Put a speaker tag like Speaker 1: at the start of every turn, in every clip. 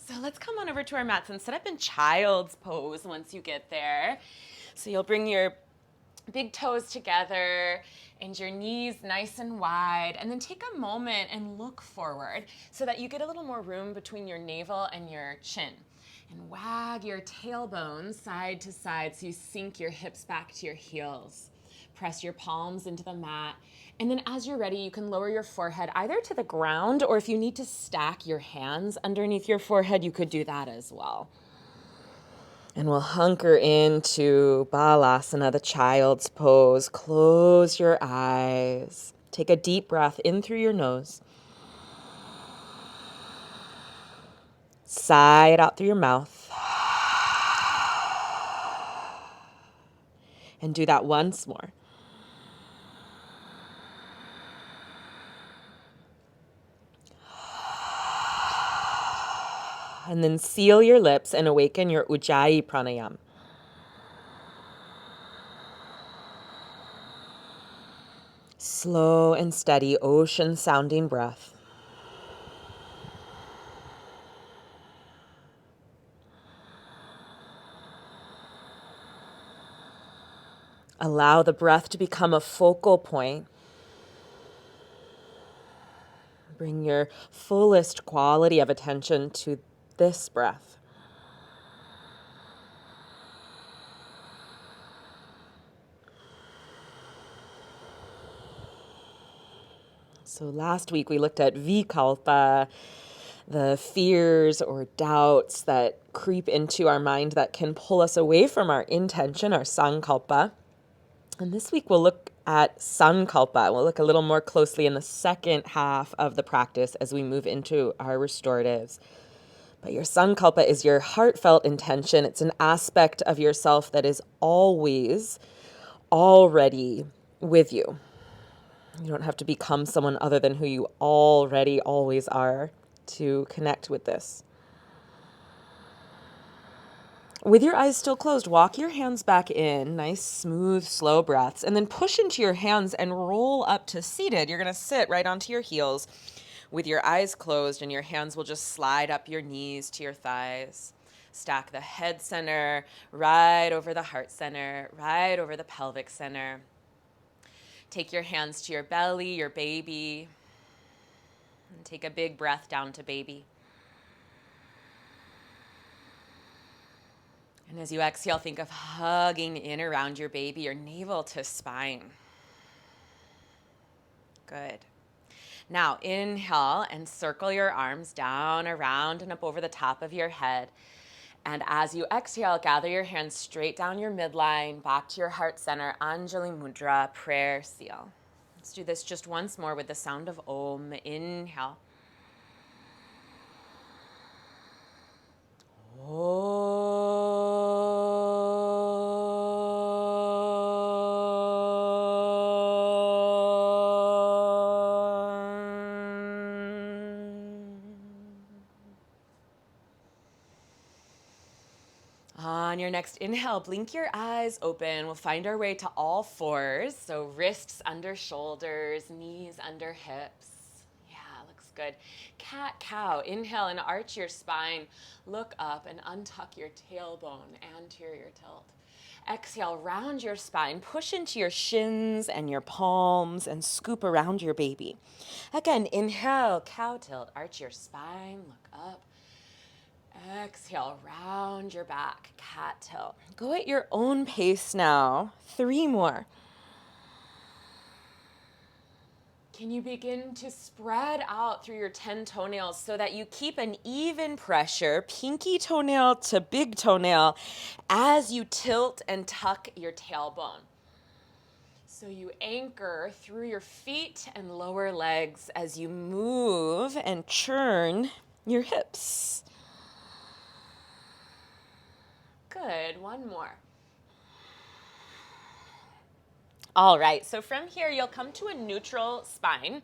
Speaker 1: So let's come on over to our mats and set up in child's pose once you get there. So you'll bring your big toes together and your knees nice and wide, and then take a moment and look forward so that you get a little more room between your navel and your chin. And wag your tailbone side to side so you sink your hips back to your heels. Press your palms into the mat. And then as you're ready, you can lower your forehead either to the ground, or if you need to stack your hands underneath your forehead, you could do that as well. And we'll hunker into Balasana, the child's pose. Close your eyes. Take a deep breath in through your nose. Sigh it out through your mouth. And do that once more. And then seal your lips and awaken your Ujjayi Pranayama. Slow and steady, ocean-sounding breath. Allow the breath to become a focal point. Bring your fullest quality of attention to this breath. So last week we looked at Vikalpa, the fears or doubts that creep into our mind that can pull us away from our intention, our Sankalpa. And this week we'll look at Sankalpa. We'll look a little more closely in the second half of the practice as we move into our restoratives. But your Sankalpa is your heartfelt intention. It's an aspect of yourself that is always already with you. You don't have to become someone other than who you already always are to connect with this. With your eyes still closed, walk your hands back in, nice, smooth, slow breaths, and then push into your hands and roll up to seated. You're going to sit right onto your heels with your eyes closed, and your hands will just slide up your knees to your thighs. Stack the head center right over the heart center, right over the pelvic center. Take your hands to your belly, your baby, and take a big breath down to baby. And as you exhale, think of hugging in around your baby, your navel to spine. Good. Now inhale and circle your arms down, around, and up over the top of your head. And as you exhale, gather your hands straight down your midline, back to your heart center, Anjali Mudra, prayer seal. Let's do this just once more with the sound of Om. Inhale. On your next inhale, blink your eyes open. We'll find our way to all fours. So wrists under shoulders, knees under hips. Yeah, looks good. Cat, cow. Inhale and arch your spine. Look up and untuck your tailbone, anterior tilt. Exhale, round your spine. Push into your shins and your palms and scoop around your baby. Again, inhale, cow tilt. Arch your spine, look up. Exhale, round your back, cat tilt. Go at your own pace now. 3 more. Can you begin to spread out through your 10 toenails so that you keep an even pressure, pinky toenail to big toenail, as you tilt and tuck your tailbone. So you anchor through your feet and lower legs as you move and churn your hips. Good, 1 more. All right, so from here, you'll come to a neutral spine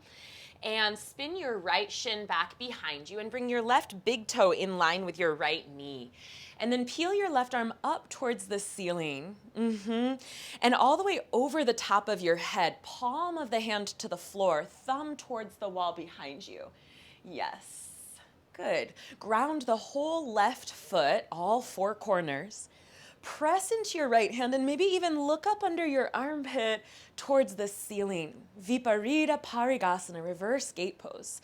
Speaker 1: and spin your right shin back behind you and bring your left big toe in line with your right knee. And then peel your left arm up towards the ceiling. And all the way over the top of your head, palm of the hand to the floor, thumb towards the wall behind you. Yes. Good. Ground the whole left foot, all four corners. Press into your right hand and maybe even look up under your armpit towards the ceiling. Viparida Parigasana, reverse gate pose.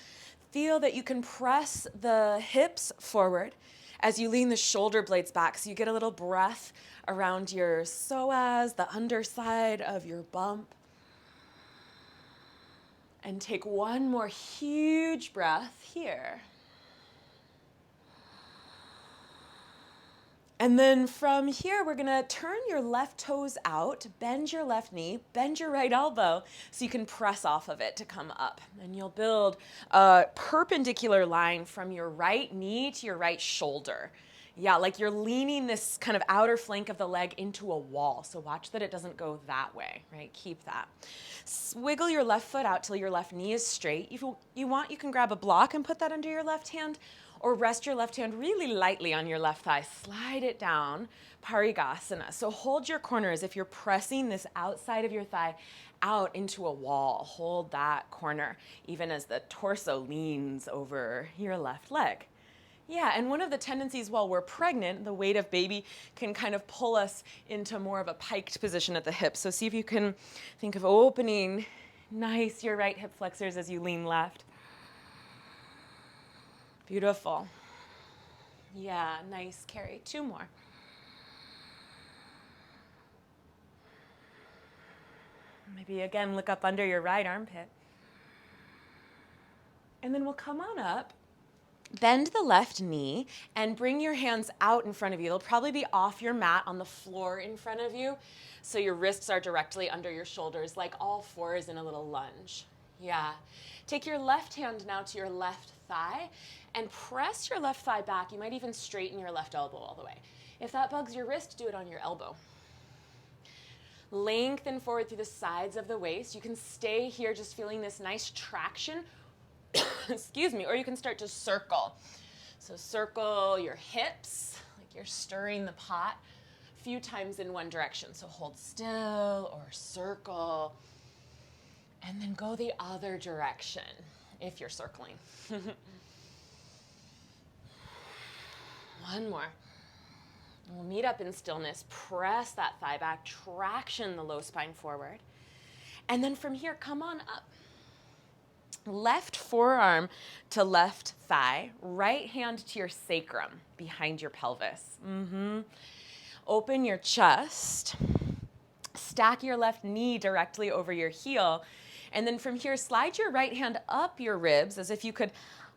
Speaker 1: Feel that you can press the hips forward as you lean the shoulder blades back so you get a little breath around your psoas, the underside of your bump. And take one more huge breath here. And then from here, we're gonna turn your left toes out, bend your left knee, bend your right elbow so you can press off of it to come up. And you'll build a perpendicular line from your right knee to your right shoulder. Yeah, like you're leaning this kind of outer flank of the leg into a wall. So watch that it doesn't go that way, right? Keep that. Wiggle your left foot out till your left knee is straight. If you want, you can grab a block and put that under your left hand, or rest your left hand really lightly on your left thigh. Slide it down, Parigasana. So hold your corner as if you're pressing this outside of your thigh out into a wall. Hold that corner, even as the torso leans over your left leg. Yeah, and one of the tendencies while we're pregnant, the weight of baby can kind of pull us into more of a piked position at the hips. So see if you can think of opening nice your right hip flexors as you lean left. Beautiful. Yeah, nice carry. Two more. Maybe again, look up under your right armpit. And then we'll come on up. Bend the left knee and bring your hands out in front of you. They'll probably be off your mat on the floor in front of you. So your wrists are directly under your shoulders, like all fours in a little lunge. Yeah. Take your left hand now to your left thigh and press your left thigh back. You might even straighten your left elbow all the way. If that bugs your wrist, do it on your elbow. Lengthen forward through the sides of the waist. You can stay here just feeling this nice traction. Excuse me, or you can start to circle. So circle your hips, like you're stirring the pot a few times in one direction. So hold still or circle, and then go the other direction if you're circling. One more. We'll meet up in stillness. Press that thigh back, traction the low spine forward. And then from here, come on up. Left forearm to left thigh, right hand to your sacrum behind your pelvis. Open your chest. Stack your left knee directly over your heel. And then from here, slide your right hand up your ribs as if you could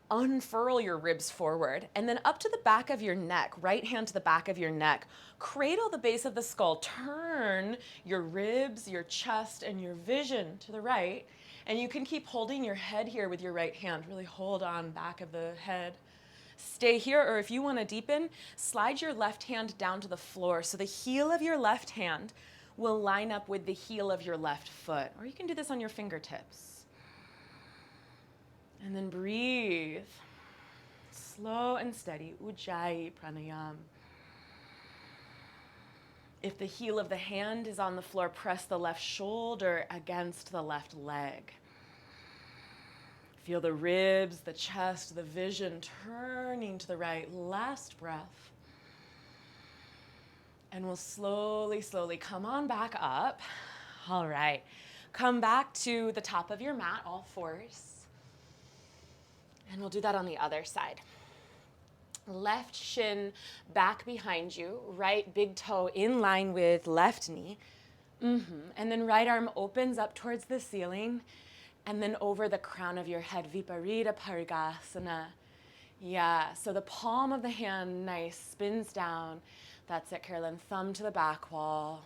Speaker 1: unfurl your ribs forward. And then up to the back of your neck, right hand to the back of your neck. Cradle the base of the skull. Turn your ribs, your chest, and your vision to the right. And you can keep holding your head here with your right hand. Really hold on back of the head. Stay here, or if you want to deepen, slide your left hand down to the floor. So the heel of your left hand will line up with the heel of your left foot. Or you can do this on your fingertips. And then breathe. Slow and steady. Ujjayi Pranayama. If the heel of the hand is on the floor, press the left shoulder against the left leg. Feel the ribs, the chest, the vision turning to the right. Last breath. And we'll slowly, slowly come on back up. All right. Come back to the top of your mat, all fours. And we'll do that on the other side. Left shin back behind you, right big toe in line with left knee. And then right arm opens up towards the ceiling and then over the crown of your head, Viparida Parigasana. Yeah, so the palm of the hand, nice, spins down. That's it, Carolyn. Thumb to the back wall.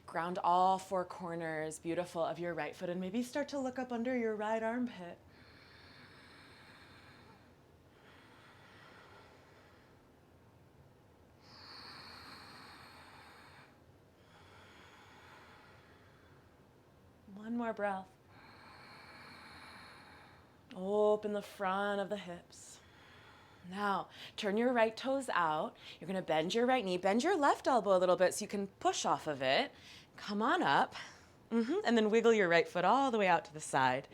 Speaker 1: Ground all four corners, beautiful, of your right foot. And maybe start to look up under your right armpit. One more breath. Open the front of the hips. Now, turn your right toes out. You're going to bend your right knee, bend your left elbow a little bit so you can push off of it. Come on up. And then wiggle your right foot all the way out to the side.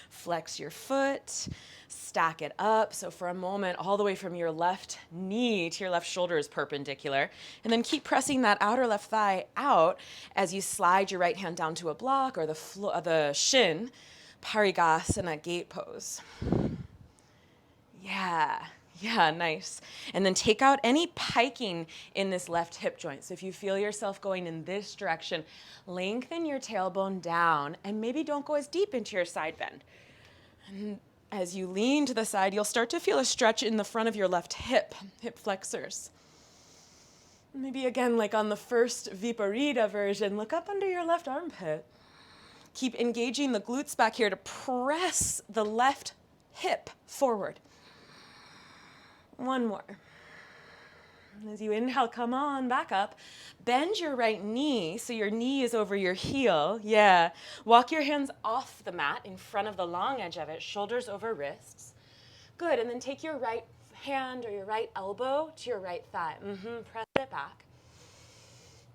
Speaker 1: Flex your foot, stack it up. So for a moment, all the way from your left knee to your left shoulder is perpendicular. And then keep pressing that outer left thigh out as you slide your right hand down to a block or the shin, Parigasana gate pose. Yeah, nice. And then take out any piking in this left hip joint. So if you feel yourself going in this direction, lengthen your tailbone down and maybe don't go as deep into your side bend. And as you lean to the side, you'll start to feel a stretch in the front of your left hip flexors. Maybe again, like on the first Viparida version, look up under your left armpit. Keep engaging the glutes back here to press the left hip forward. One more. As you inhale, come on, back up. Bend your right knee so your knee is over your heel. Yeah. Walk your hands off the mat in front of the long edge of it, shoulders over wrists. Good, and then take your right hand or your right elbow to your right thigh. Press it back.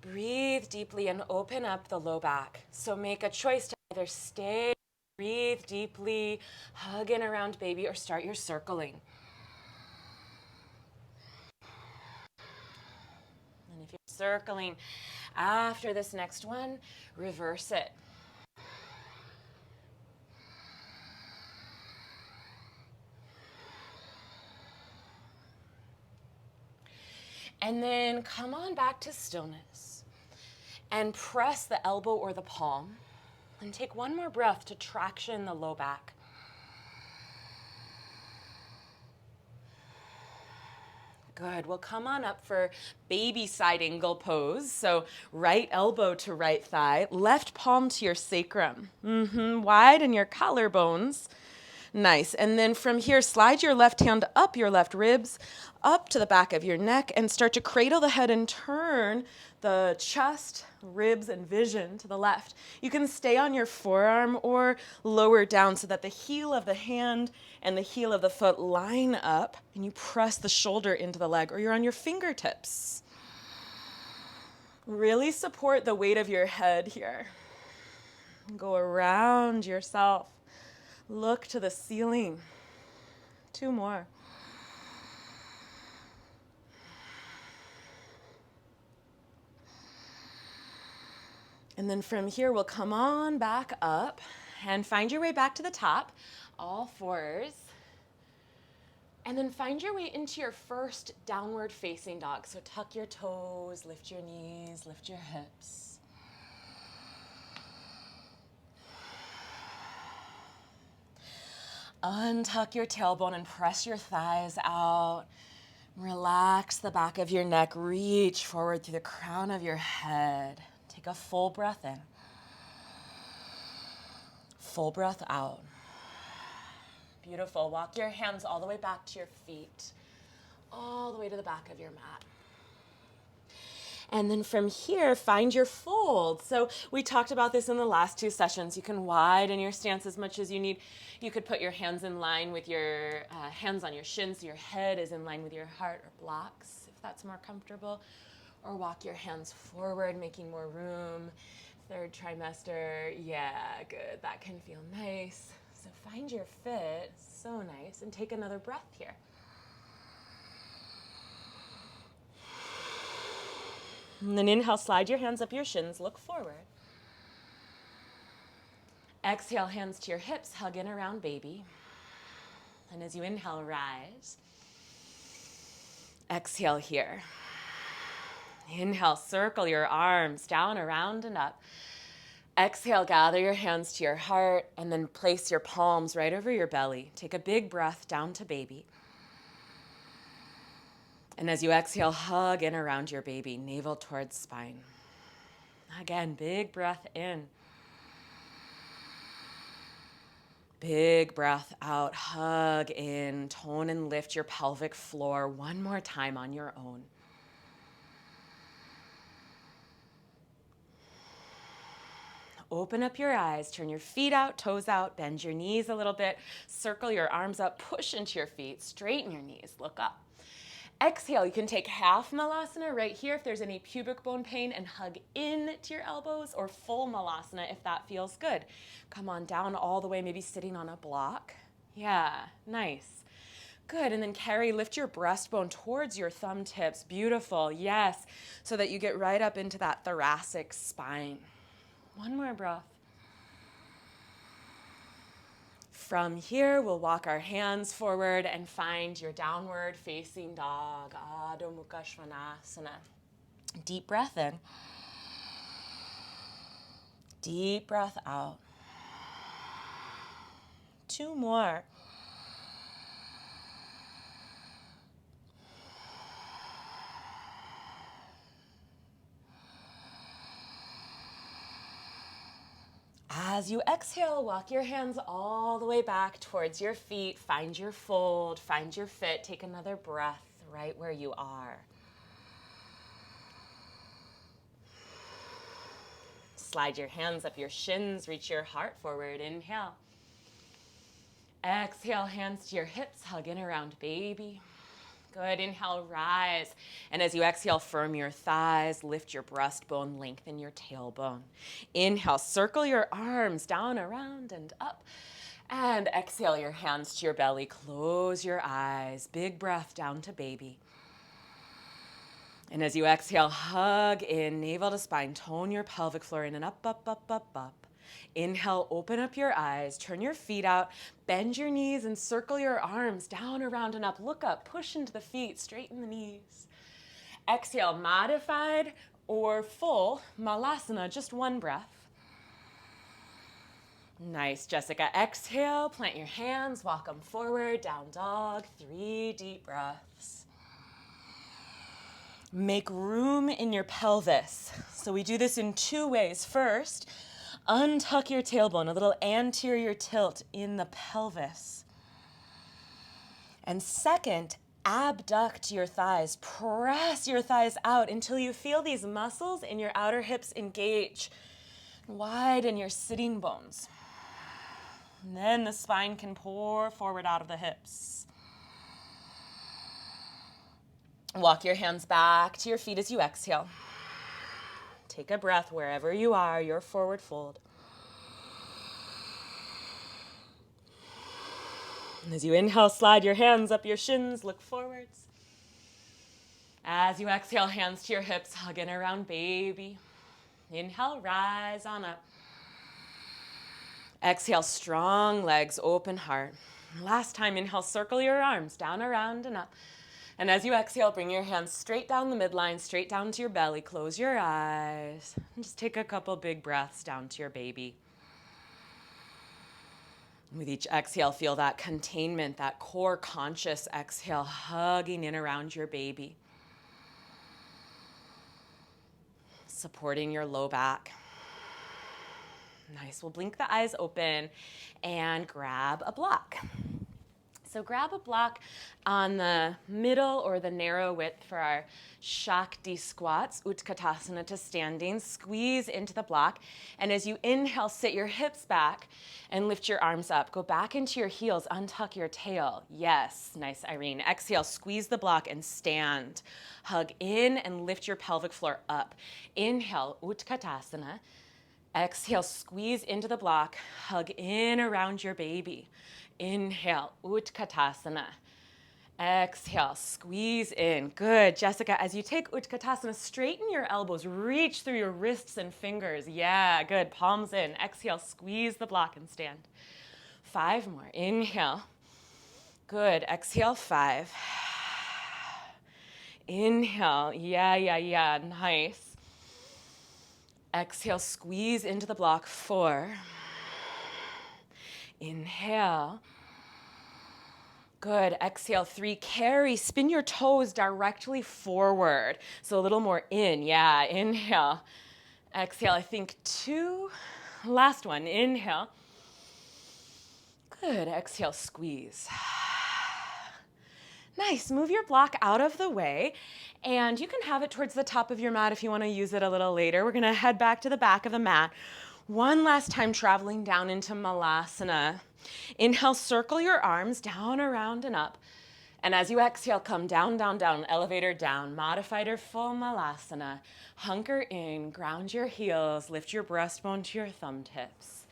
Speaker 1: Breathe deeply and open up the low back. So make a choice to either stay, breathe deeply, hug in around baby, or start your circling. And if you're circling after this next one, reverse it. And then come on back to stillness and press the elbow or the palm and take one more breath to traction the low back. Good. We'll come on up for baby side angle pose. So right elbow to right thigh, left palm to your sacrum. Widen your collarbones. Nice. And then from here, slide your left hand up your left ribs, up to the back of your neck, and start to cradle the head and turn the chest, ribs, and vision to the left. You can stay on your forearm or lower down so that the heel of the hand and the heel of the foot line up, and you press the shoulder into the leg, or you're on your fingertips. Really support the weight of your head here. Go around yourself. Look to the ceiling. 2 more. And then from here, we'll come on back up and find your way back to the top, all fours. And then find your way into your first downward facing dog. So tuck your toes, lift your knees, lift your hips. Untuck your tailbone and press your thighs out. Relax the back of your neck. Reach forward through the crown of your head. Take a full breath in. Full breath out. Beautiful. Walk your hands all the way back to your feet, all the way to the back of your mat. And then from here, find your fold. So we talked about this in the last 2 sessions. You can widen your stance as much as you need. You could put your hands in line with your hands on your shins so your head is in line with your heart, or blocks if that's more comfortable. Or walk your hands forward, making more room. 3rd trimester, yeah, good. That can feel nice. So find your fit, so nice. And take another breath here. And then inhale, slide your hands up your shins, look forward. Exhale, hands to your hips, hug in around baby. And as you inhale, rise. Exhale here. Inhale, circle your arms down, around, and up. Exhale, gather your hands to your heart, and then place your palms right over your belly. Take a big breath down to baby. And as you exhale, hug in around your baby, navel towards spine. Again, big breath in. Big breath out, hug in, tone and lift your pelvic floor one more time on your own. Open up your eyes, turn your feet out, toes out, bend your knees a little bit, circle your arms up, push into your feet, straighten your knees, look up. Exhale, you can take half Malasana right here if there's any pubic bone pain and hug in to your elbows, or full Malasana if that feels good. Come on down all the way, maybe sitting on a block. Yeah, nice. Good, and then carry, lift your breastbone towards your thumb tips. Beautiful, yes, so that you get right up into that thoracic spine. One more breath. From here, we'll walk our hands forward and find your downward facing dog, Adho Mukha Svanasana. Deep breath in. Deep breath out. 2 more. As you exhale, walk your hands all the way back towards your feet. Find your fold, find your fit. Take another breath right where you are. Slide your hands up your shins, reach your heart forward. Inhale. Exhale, hands to your hips, hug in around baby. Good, inhale, rise. And as you exhale, firm your thighs, lift your breastbone, lengthen your tailbone. Inhale, circle your arms down, around, and up. And exhale, your hands to your belly, close your eyes. Big breath down to baby. And as you exhale, hug in, navel to spine, tone your pelvic floor in and up, up, up, up, up. Inhale, open up your eyes, turn your feet out, bend your knees and circle your arms down, around, and up. Look up, push into the feet, straighten the knees. Exhale, modified or full Malasana, just one breath. Nice, Jessica. Exhale, plant your hands, walk them forward, down dog, 3 deep breaths. Make room in your pelvis. So we do this in 2 ways. First, untuck your tailbone, a little anterior tilt in the pelvis. And second, abduct your thighs. Press your thighs out until you feel these muscles in your outer hips engage. Widen your sitting bones. And then the spine can pour forward out of the hips. Walk your hands back to your feet as you exhale. Take a breath wherever you are, your forward fold. And as you inhale, slide your hands up your shins, look forwards. As you exhale, hands to your hips, hug in around baby. Inhale, rise on up. Exhale, strong legs, open heart. Last time, inhale, circle your arms down, around, and up. And as you exhale, bring your hands straight down the midline, straight down to your belly. Close your eyes. And just take a couple big breaths down to your baby. With each exhale, feel that containment, that core conscious exhale, hugging in around your baby. Supporting your low back. Nice. We'll blink the eyes open and grab a block. So grab a block on the middle or the narrow width for our Shakti squats, Utkatasana to standing. Squeeze into the block. And as you inhale, sit your hips back and lift your arms up. Go back into your heels, untuck your tail. Yes, nice, Irene. Exhale, squeeze the block and stand. Hug in and lift your pelvic floor up. Inhale, Utkatasana. Exhale, squeeze into the block. Hug in around your baby. Inhale, Utkatasana. Exhale, squeeze in. Good, Jessica. As you take Utkatasana, straighten your elbows. Reach through your wrists and fingers. Yeah, good. Palms in. Exhale, squeeze the block and stand. 5 more. Inhale. Good. Exhale, 5. Inhale. Yeah. Nice. Exhale, squeeze into the block. 4. Inhale. Good. Exhale, 3. Carry. Spin your toes directly forward. So a little more in. Yeah. Inhale. Exhale. I think 2. Last one. Inhale. Good. Exhale, squeeze. Nice. Move your block out of the way. And you can have it towards the top of your mat if you want to use it a little later. We're going to head back to the back of the mat. One last time, traveling down into Malasana. Inhale, circle your arms down, around, and up. And as you exhale, come down, down, down, elevator down, modified or full Malasana. Hunker in, ground your heels, lift your breastbone to your thumb tips.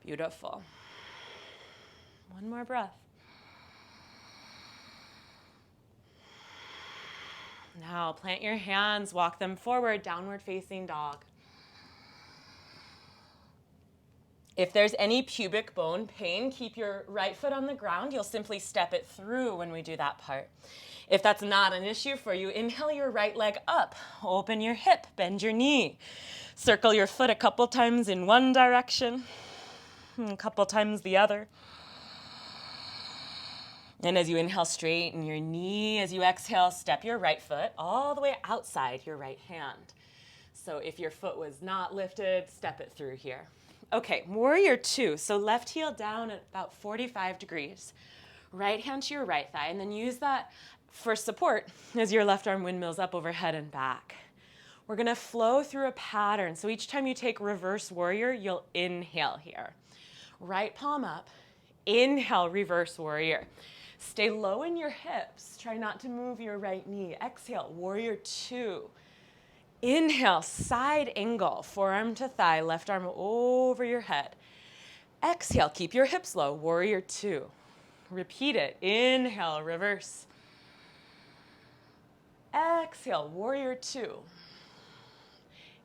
Speaker 1: Beautiful. One more breath. Now plant your hands, walk them forward, downward facing dog. If there's any pubic bone pain, keep your right foot on the ground. You'll simply step it through when we do that part. If that's not an issue for you, inhale your right leg up. Open your hip, bend your knee. Circle your foot a couple times in one direction, a couple times the other. And as you inhale, straighten your knee. As you exhale, step your right foot all the way outside your right hand. So if your foot was not lifted, step it through here. Okay, warrior two. So left heel down at about 45 degrees. Right hand to your right thigh, and then use that for support as your left arm windmills up overhead and back. We're gonna flow through a pattern. So each time you take reverse warrior, you'll inhale here. Right palm up, inhale, reverse warrior. Stay low in your hips. Try not to move your right knee. Exhale, warrior two. Inhale, side angle, forearm to thigh, left arm over your head. Exhale, keep your hips low, warrior two. Repeat it. Inhale, reverse. Exhale, warrior two.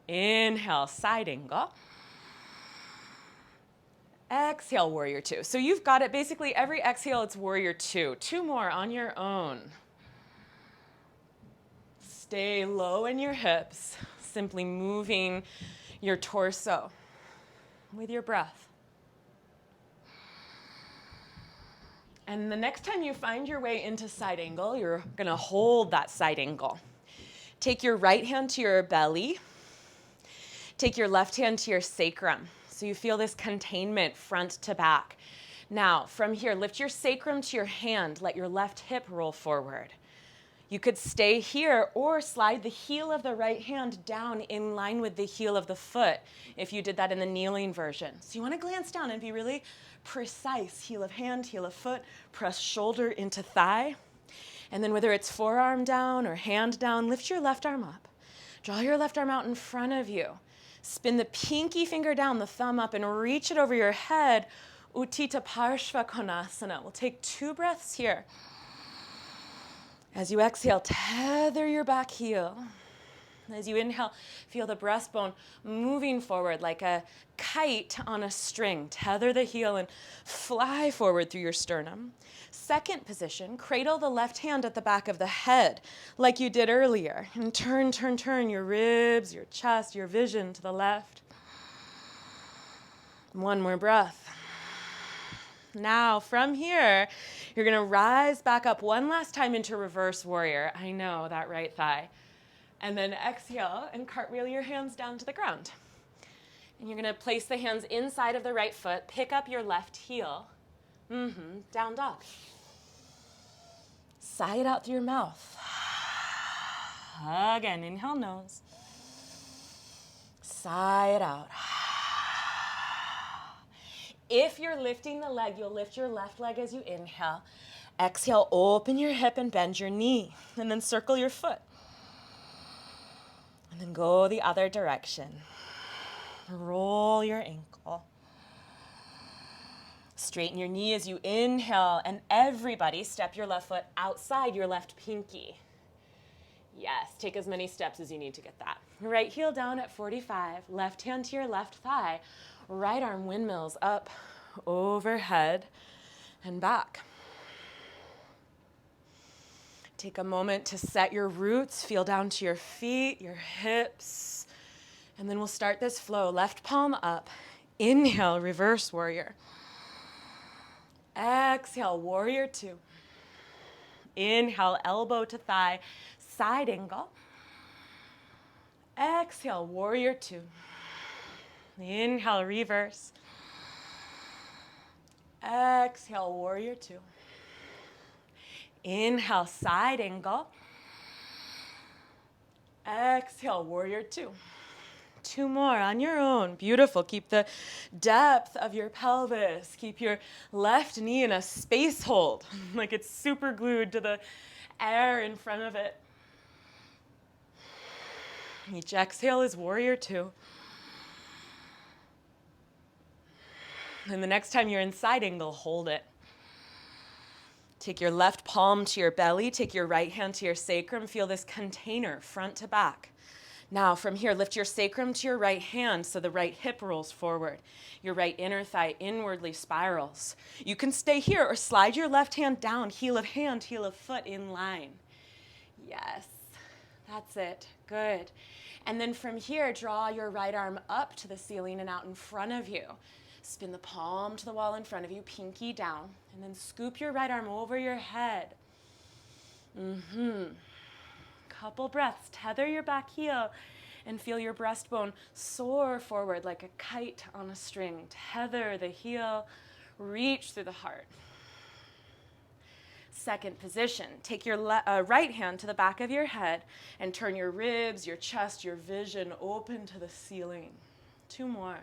Speaker 1: Inhale, side angle. Exhale, warrior two. So you've got it. Basically, every exhale, it's warrior two. Two more on your own. Stay low in your hips, simply moving your torso with your breath. And the next time you find your way into side angle, you're gonna hold that side angle. Take your right hand to your belly. Take your left hand to your sacrum. So you feel this containment front to back. Now, from here, lift your sacrum to your hand. Let your left hip roll forward. You could stay here or slide the heel of the right hand down in line with the heel of the foot if you did that in the kneeling version. So you want to glance down and be really precise. Heel of hand, heel of foot, press shoulder into thigh. And then whether it's forearm down or hand down, lift your left arm up. Draw your left arm out in front of you. Spin the pinky finger down, the thumb up, and reach it over your head. Uttita Parshva Konasana. We'll take 2 breaths here. As you exhale, tether your back heel. As you inhale, feel the breastbone moving forward like a kite on a string. Tether the heel and fly forward through your sternum. Second position, cradle the left hand at the back of the head like you did earlier. And turn, turn, turn your ribs, your chest, your vision to the left. One more breath. Now, from here, you're going to rise back up one last time into reverse warrior. I know, that right thigh. And then exhale and cartwheel your hands down to the ground. And you're going to place the hands inside of the right foot, pick up your left heel. Down dog. Sigh it out through your mouth. Again, inhale nose. Sigh it out. If you're lifting the leg, you'll lift your left leg as you inhale. Exhale, open your hip and bend your knee. And then circle your foot. And then go the other direction. Roll your ankle. Straighten your knee as you inhale. And everybody step your left foot outside your left pinky. Yes, take as many steps as you need to get that. Right heel down at 45. Left hand to your left thigh. Right arm windmills up, overhead, and back. Take a moment to set your roots, feel down to your feet, your hips, and then we'll start this flow. Left palm up, inhale, reverse warrior. Exhale, warrior two. Inhale, elbow to thigh, side angle. Exhale, warrior two. Inhale, reverse. Exhale, warrior two. Inhale, side angle. Exhale, warrior two. 2 more on your own. Beautiful. Keep the depth of your pelvis. Keep your left knee in a space hold, like it's super glued to the air in front of it. Each exhale is warrior 2. And the next time you're in side angle, hold it. Take your left palm to your belly. Take your right hand to your sacrum. Feel this container front to back. Now from here, lift your sacrum to your right hand so the right hip rolls forward. Your right inner thigh inwardly spirals. You can stay here or slide your left hand down, heel of foot in line. Yes, that's it. Good. And then from here, draw your right arm up to the ceiling and out in front of you. Spin the palm to the wall in front of you, pinky down, and then scoop your right arm over your head. Couple breaths. Tether your back heel and feel your breastbone soar forward like a kite on a string. Tether the heel, reach through the heart. Second position, take your right hand to the back of your head and turn your ribs, your chest, your vision open to the ceiling. 2 more.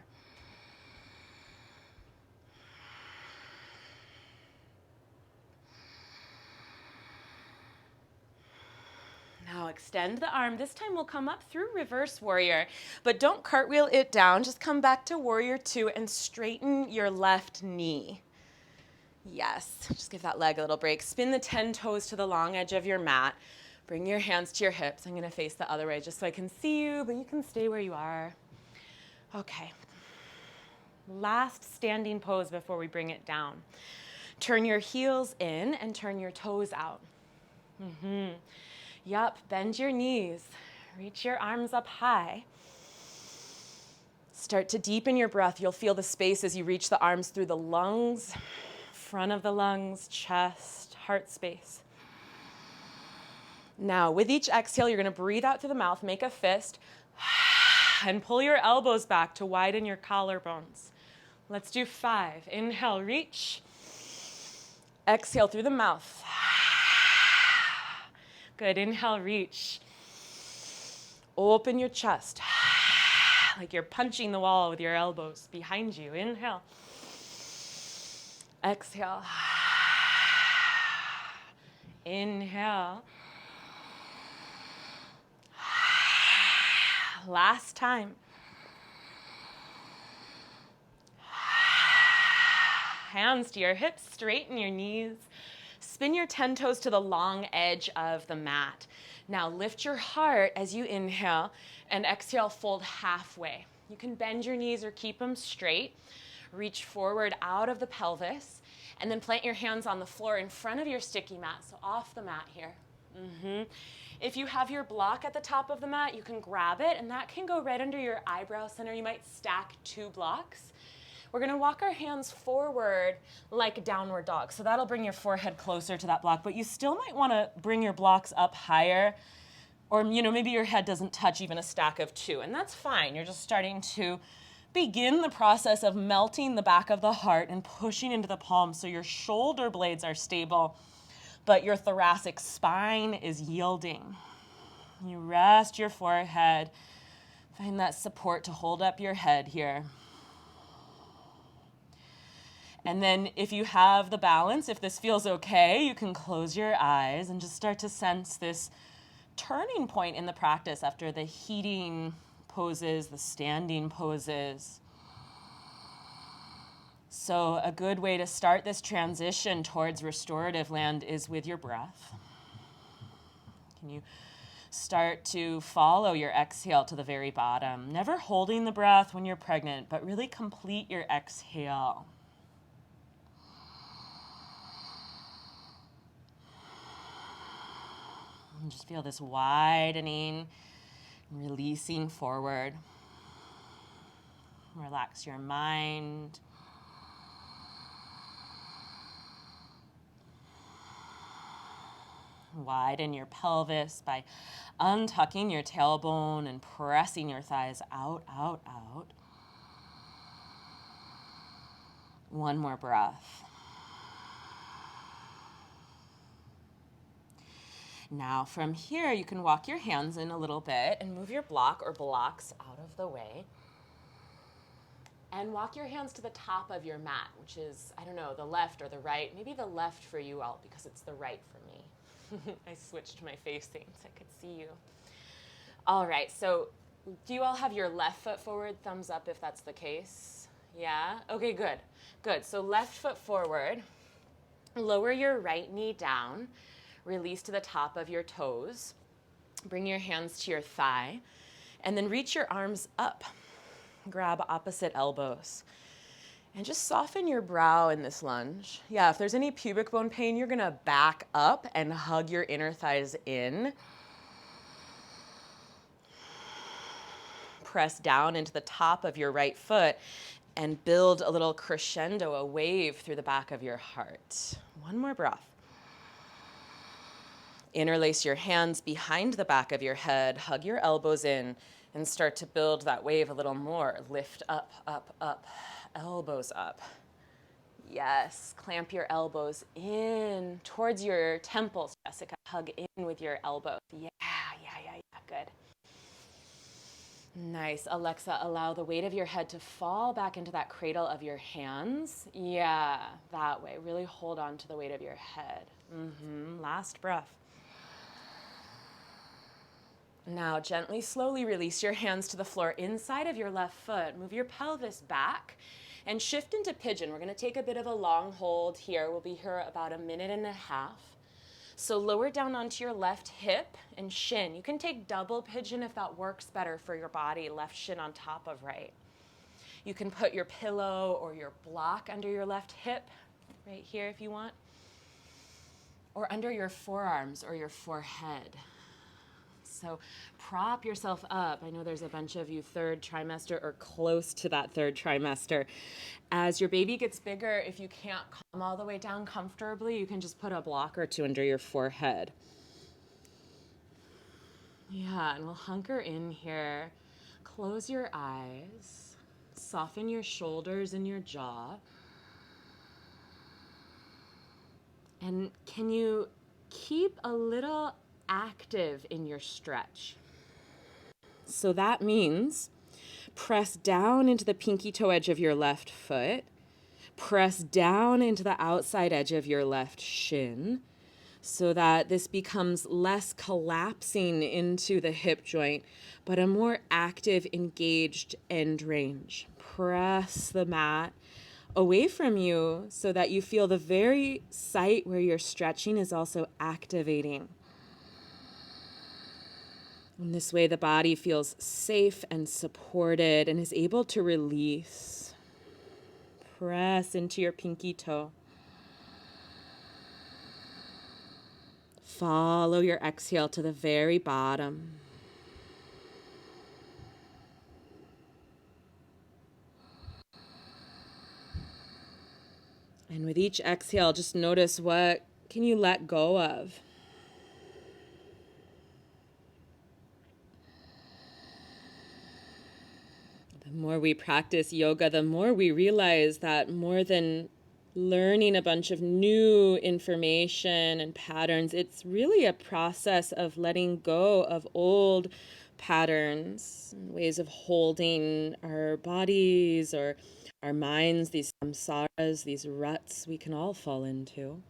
Speaker 1: Now extend the arm. This time we'll come up through reverse warrior, but don't cartwheel it down. Just come back to warrior 2 and straighten your left knee. Yes, just give that leg a little break. Spin the 10 toes to the long edge of your mat. Bring your hands to your hips. I'm going to face the other way just so I can see you, but you can stay where you are. Okay. Last standing pose before we bring it down. Turn your heels in and turn your toes out. Yup, bend your knees. Reach your arms up high. Start to deepen your breath. You'll feel the space as you reach the arms through the lungs, front of the lungs, chest, heart space. Now, with each exhale, you're going to breathe out through the mouth, make a fist, and pull your elbows back to widen your collarbones. Let's do 5. Inhale, reach. Exhale through the mouth. Good. Inhale, reach. Open your chest, like you're punching the wall with your elbows behind you. Inhale. Exhale. Inhale. Last time. Hands to your hips, straighten your knees. Spin your 10 toes to the long edge of the mat. Now lift your heart as you inhale and exhale, fold halfway. You can bend your knees or keep them straight. Reach forward out of the pelvis and then plant your hands on the floor in front of your sticky mat, so off the mat here. If you have your block at the top of the mat, you can grab it and that can go right under your eyebrow center. You might stack 2 blocks. We're going to walk our hands forward like a downward dog. So that'll bring your forehead closer to that block, but you still might want to bring your blocks up higher, or maybe your head doesn't touch even a stack of 2, and that's fine. You're just starting to begin the process of melting the back of the heart and pushing into the palms so your shoulder blades are stable, but your thoracic spine is yielding. You rest your forehead. Find that support to hold up your head here. And then if you have the balance, if this feels okay, you can close your eyes and just start to sense this turning point in the practice after the heating poses, the standing poses. So a good way to start this transition towards restorative land is with your breath. Can you start to follow your exhale to the very bottom? Never holding the breath when you're pregnant, but really complete your exhale. And just feel this widening, releasing forward. Relax your mind. Widen your pelvis by untucking your tailbone and pressing your thighs out, out, out. One more breath. Now from here, you can walk your hands in a little bit and move your block or blocks out of the way. And walk your hands to the top of your mat, which is, I don't know, the left or the right. Maybe the left for you all because it's the right for me. I switched my facing so I could see you. All right, so do you all have your left foot forward? Thumbs up if that's the case. Yeah? Okay, good. Good. So left foot forward. Lower your right knee down. Release to the top of your toes. Bring your hands to your thigh. And then reach your arms up. Grab opposite elbows. And just soften your brow in this lunge. Yeah, if there's any pubic bone pain, you're gonna back up and hug your inner thighs in. Press down into the top of your right foot and build a little crescendo, a wave through the back of your heart. One more breath. Interlace your hands behind the back of your head, hug your elbows in, and start to build that wave a little more. Lift up, up, up, elbows up. Yes, clamp your elbows in towards your temples, Jessica. Hug in with your elbows. Yeah, good. Nice. Alexa, allow the weight of your head to fall back into that cradle of your hands. Yeah, that way. Really hold on to the weight of your head. Last breath. Now, gently, slowly release your hands to the floor inside of your left foot. Move your pelvis back and shift into pigeon. We're going to take a bit of a long hold here. We'll be here about a minute and a half. So lower down onto your left hip and shin. You can take double pigeon if that works better for your body, left shin on top of right. You can put your pillow or your block under your left hip, right here if you want, or under your forearms or your forehead. So prop yourself up. I know there's a bunch of you third trimester or close to that third trimester. As your baby gets bigger, if you can't come all the way down comfortably, you can just put a block or two under your forehead. Yeah, and we'll hunker in here. Close your eyes. Soften your shoulders and your jaw. And can you keep a little active in your stretch? So that means press down into the pinky toe edge of your left foot, press down into the outside edge of your left shin so that this becomes less collapsing into the hip joint, but a more active, engaged end range. Press the mat away from you so that you feel the very site where you're stretching is also activating. In this way, the body feels safe and supported and is able to release. Press into your pinky toe. Follow your exhale to the very bottom. And with each exhale, just notice what can you let go of. The more we practice yoga, the more we realize that more than learning a bunch of new information and patterns, it's really a process of letting go of old patterns, ways of holding our bodies or our minds, these samsaras, these ruts we can all fall into.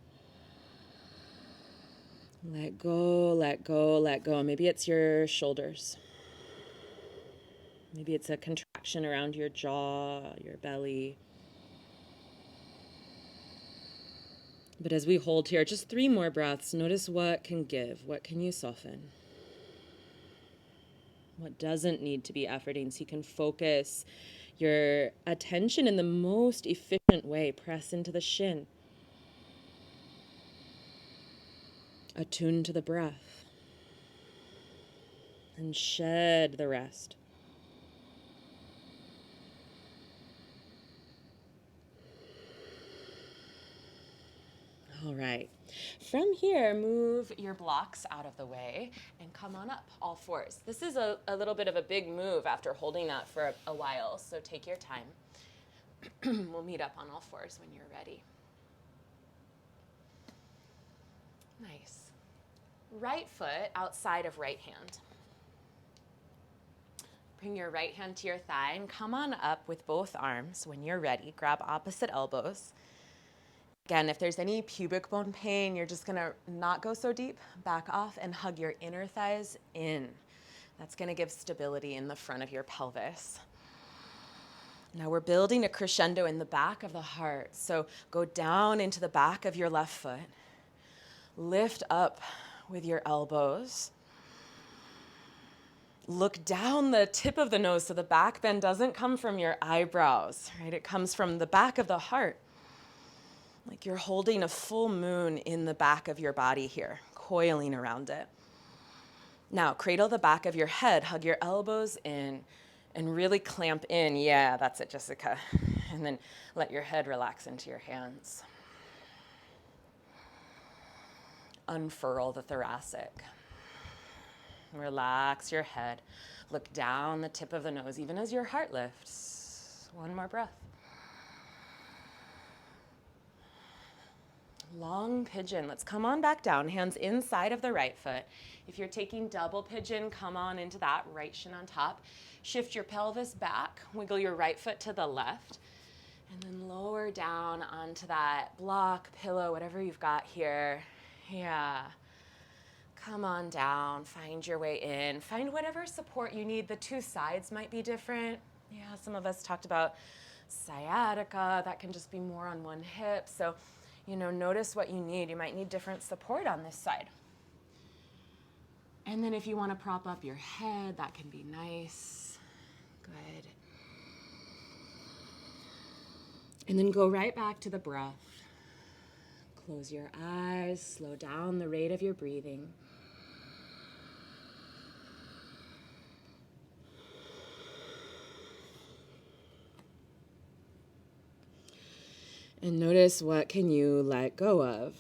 Speaker 1: Let go, let go, let go. Maybe it's your shoulders. Maybe it's a contraction around your jaw, your belly. But as we hold here, just 3 more breaths, notice what can give, what can you soften? What doesn't need to be efforting, so you can focus your attention in the most efficient way. Press into the shin. Attune to the breath. And shed the rest. All right. From here, move your blocks out of the way and come on up, all fours. This is a little bit of a big move after holding that for a while, so take your time. We'll meet up on all fours when you're ready. Nice. right foot outside of right hand. Bring your right hand to your thigh and come on up with both arms. When you're ready, grab opposite elbows. Again, if there's any pubic bone pain, you're just gonna not go so deep, back off and hug your inner thighs in. That's gonna give stability in the front of your pelvis. Now we're building a crescendo in the back of the heart. So go down into the back of your left foot. Lift up with your elbows. Look down the tip of the nose so the back bend doesn't come from your eyebrows, right? It comes from the back of the heart. Like you're holding a full moon in the back of your body here, coiling around it. Now, cradle the back of your head, hug your elbows in, and really clamp in. Yeah, that's it, Jessica. And then let your head relax into your hands. Unfurl the thoracic. Relax your head. Look down the tip of the nose, even as your heart lifts. One more breath. Long pigeon. Let's come on back down, hands inside of the right foot. If you're taking double pigeon, come on into that, right shin on top. Shift your pelvis back, wiggle your right foot to the left, and then lower down onto that block, pillow, whatever you've got here. Yeah. Come on down, find your way in. Find whatever support you need. The two sides might be different. Yeah, some of us talked about sciatica. That can just be more on one hip. So, notice what you need. You might need different support on this side. And then if you want to prop up your head, that can be nice. Good. And then go right back to the breath. Close your eyes, slow down the rate of your breathing. And notice, what can you let go of?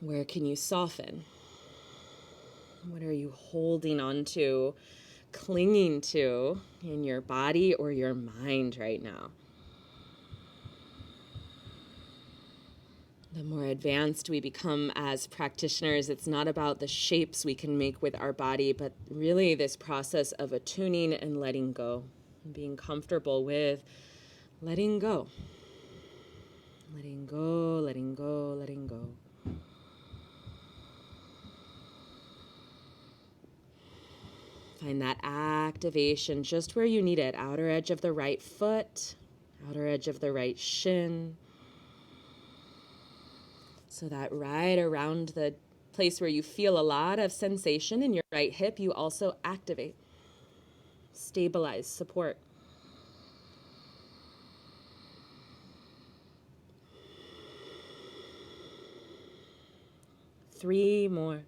Speaker 1: Where can you soften? What are you holding on to, clinging to in your body or your mind right now? The more advanced we become as practitioners, it's not about the shapes we can make with our body, but really this process of attuning and letting go, and being comfortable with letting go. Letting go, letting go, letting go. Find that activation just where you need it. Outer edge of the right foot, outer edge of the right shin. So that right around the place where you feel a lot of sensation in your right hip, you also activate, stabilize, support. Three more.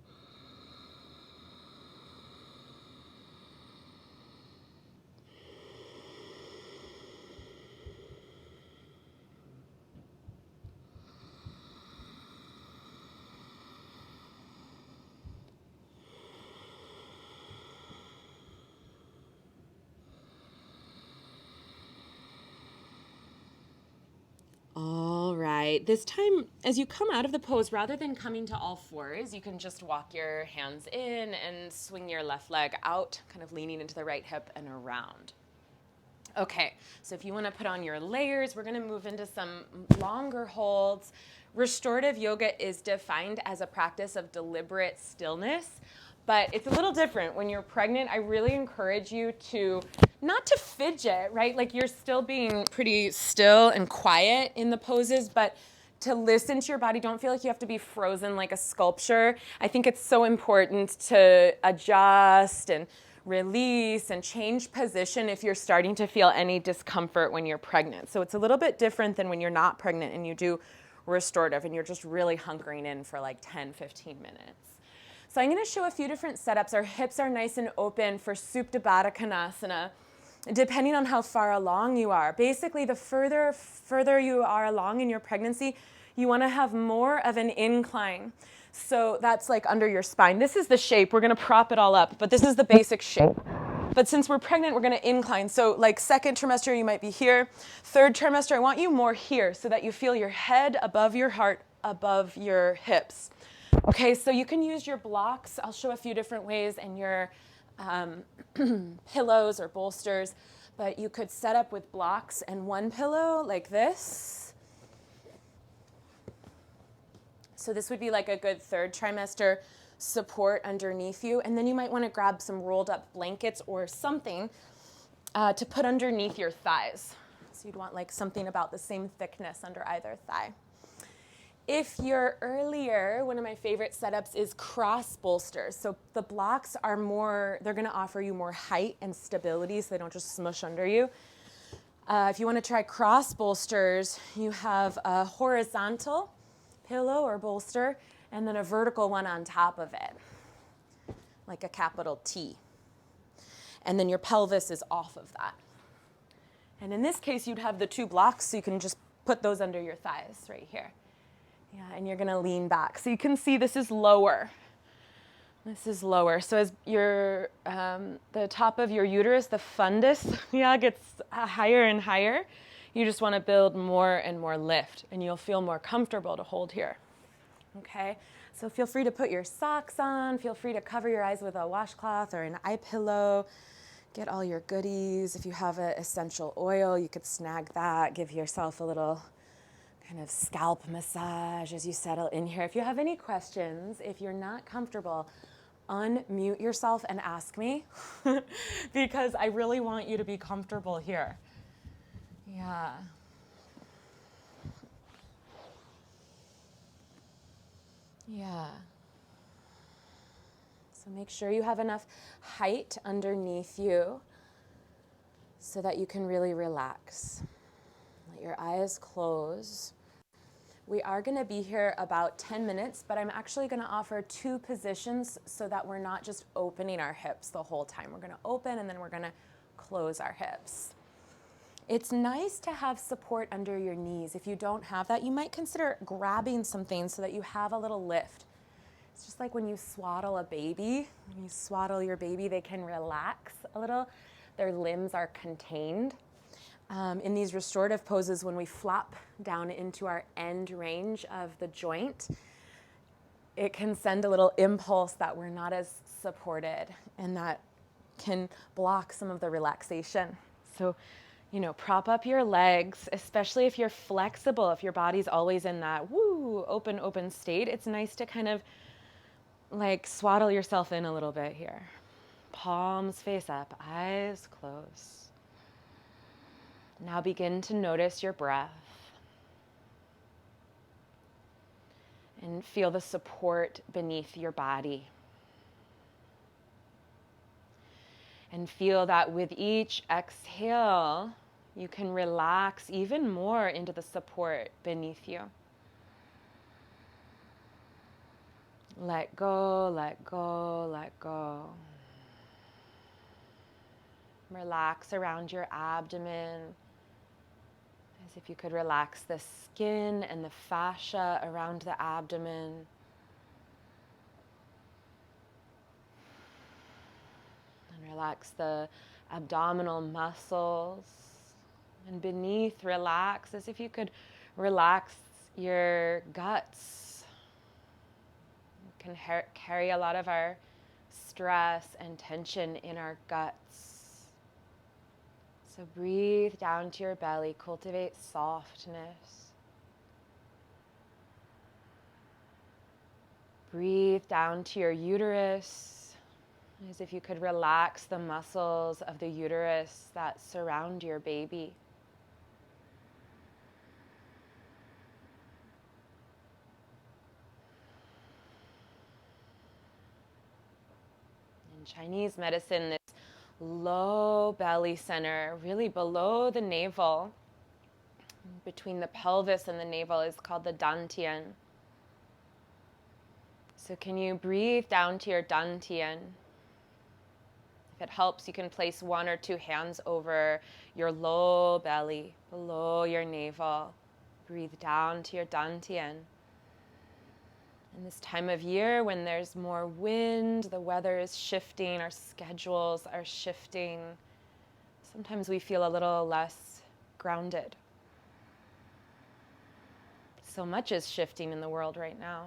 Speaker 1: All right, this time as you come out of the pose, rather than coming to all fours, you can just walk your hands in and swing your left leg out, kind of leaning into the right hip and around. Okay, so if you want to put on your layers, we're going to move into some longer holds. Restorative yoga is defined as a practice of deliberate stillness, but it's a little different. When you're pregnant, I really encourage you to not to fidget, right? Like you're still being pretty still and quiet in the poses, but to listen to your body. Don't feel like you have to be frozen like a sculpture. I think it's so important to adjust and release and change position if you're starting to feel any discomfort when you're pregnant. So it's a little bit different than when you're not pregnant and you do restorative and you're just really hunkering in for like 10, 15 minutes. So I'm going to show a few different setups. Our hips are nice and open for Supta Baddha Konasana, depending on how far along you are. Basically, the further you are along in your pregnancy, you want to have more of an incline. So that's like under your spine. This is the shape. We're going to prop it all up, but this is the basic shape. But since we're pregnant, we're going to incline. So like second trimester, you might be here. Third trimester, I want you more here so that you feel your head above your heart, above your hips. Okay, so you can use your blocks. I'll show a few different ways, and your pillows or bolsters. But you could set up with blocks and one pillow like this. So this would be like a good third trimester support underneath you. And then you might want to grab some rolled up blankets or something to put underneath your thighs. So you'd want like something about the same thickness under either thigh. If you're earlier, one of my favorite setups is cross bolsters. So the blocks are more, they're gonna offer you more height and stability so they don't just smush under you. If you wanna try cross bolsters, you have a horizontal pillow or bolster and then a vertical one on top of it, like a capital T. And then your pelvis is off of that. And in this case, you'd have the two blocks, so you can just put those under your thighs right here. Yeah, and you're gonna lean back. So you can see this is lower. This is lower. So as your, the top of your uterus, the fundus, gets higher and higher, you just wanna build more and more lift, and you'll feel more comfortable to hold here. Okay, so feel free to put your socks on, feel free to cover your eyes with a washcloth or an eye pillow, get all your goodies. If you have an essential oil, you could snag that, give yourself a little kind of scalp massage as you settle in here. If you have any questions, if you're not comfortable, unmute yourself and ask me because I really want you to be comfortable here. Yeah. Yeah. So make sure you have enough height underneath you so that you can really relax. Let your eyes close. We are going to be here about 10 minutes, but I'm actually going to offer two positions so that we're not just opening our hips the whole time. We're going to open and then we're going to close our hips. It's nice to have support under your knees. If you don't have that, you might consider grabbing something so that you have a little lift. It's just like when you swaddle a baby. When you swaddle your baby, they can relax a little. Their limbs are contained. In these restorative poses, when we flop down into our end range of the joint, it can send a little impulse that we're not as supported, and that can block some of the relaxation. So, prop up your legs, especially if you're flexible, if your body's always in that open state. It's nice to kind of like swaddle yourself in a little bit here. Palms face up, eyes closed. Now begin to notice your breath and feel the support beneath your body. And feel that with each exhale, you can relax even more into the support beneath you. Let go, let go, let go. Relax around your abdomen, as if you could relax the skin and the fascia around the abdomen. And relax the abdominal muscles. And beneath, relax as if you could relax your guts. You can carry a lot of our stress and tension in our guts. So breathe down to your belly, cultivate softness. Breathe down to your uterus, as if you could relax the muscles of the uterus that surround your baby. In Chinese medicine, this low belly center, really below the navel, between the pelvis and the navel, is called the dantian. So can you breathe down to your dantian? If it helps, you can place one or two hands over your low belly, below your navel. Breathe down to your dantian. In this time of year when there's more wind, the weather is shifting, our schedules are shifting, sometimes we feel a little less grounded. So much is shifting in the world right now.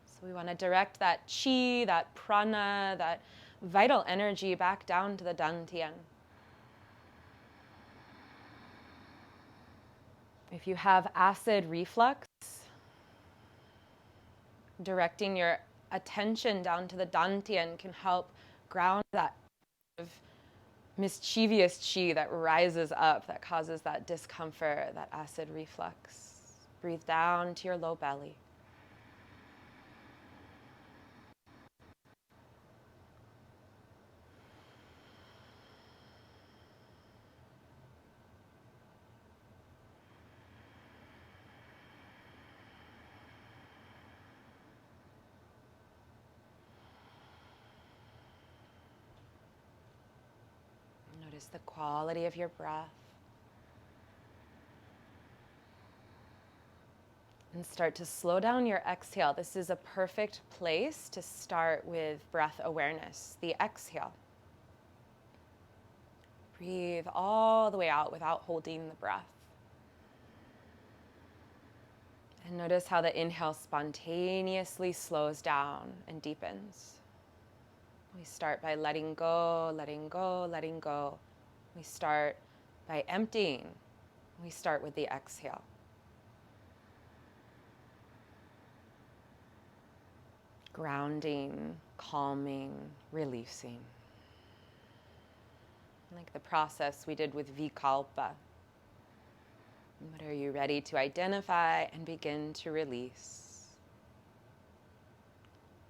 Speaker 1: So we want to direct that chi, that prana, that vital energy back down to the dantian. If you have acid reflux, directing your attention down to the dantian can help ground that mischievous chi that rises up, that causes that discomfort, that acid reflux. Breathe down to your low belly. Notice the quality of your breath. And start to slow down your exhale. This is a perfect place to start with breath awareness, the exhale. Breathe all the way out without holding the breath. And notice how the inhale spontaneously slows down and deepens. We start by letting go, letting go, letting go. We start by emptying. We start with the exhale. Grounding, calming, releasing. Like the process we did with Vikalpa. But are you ready to identify and begin to release?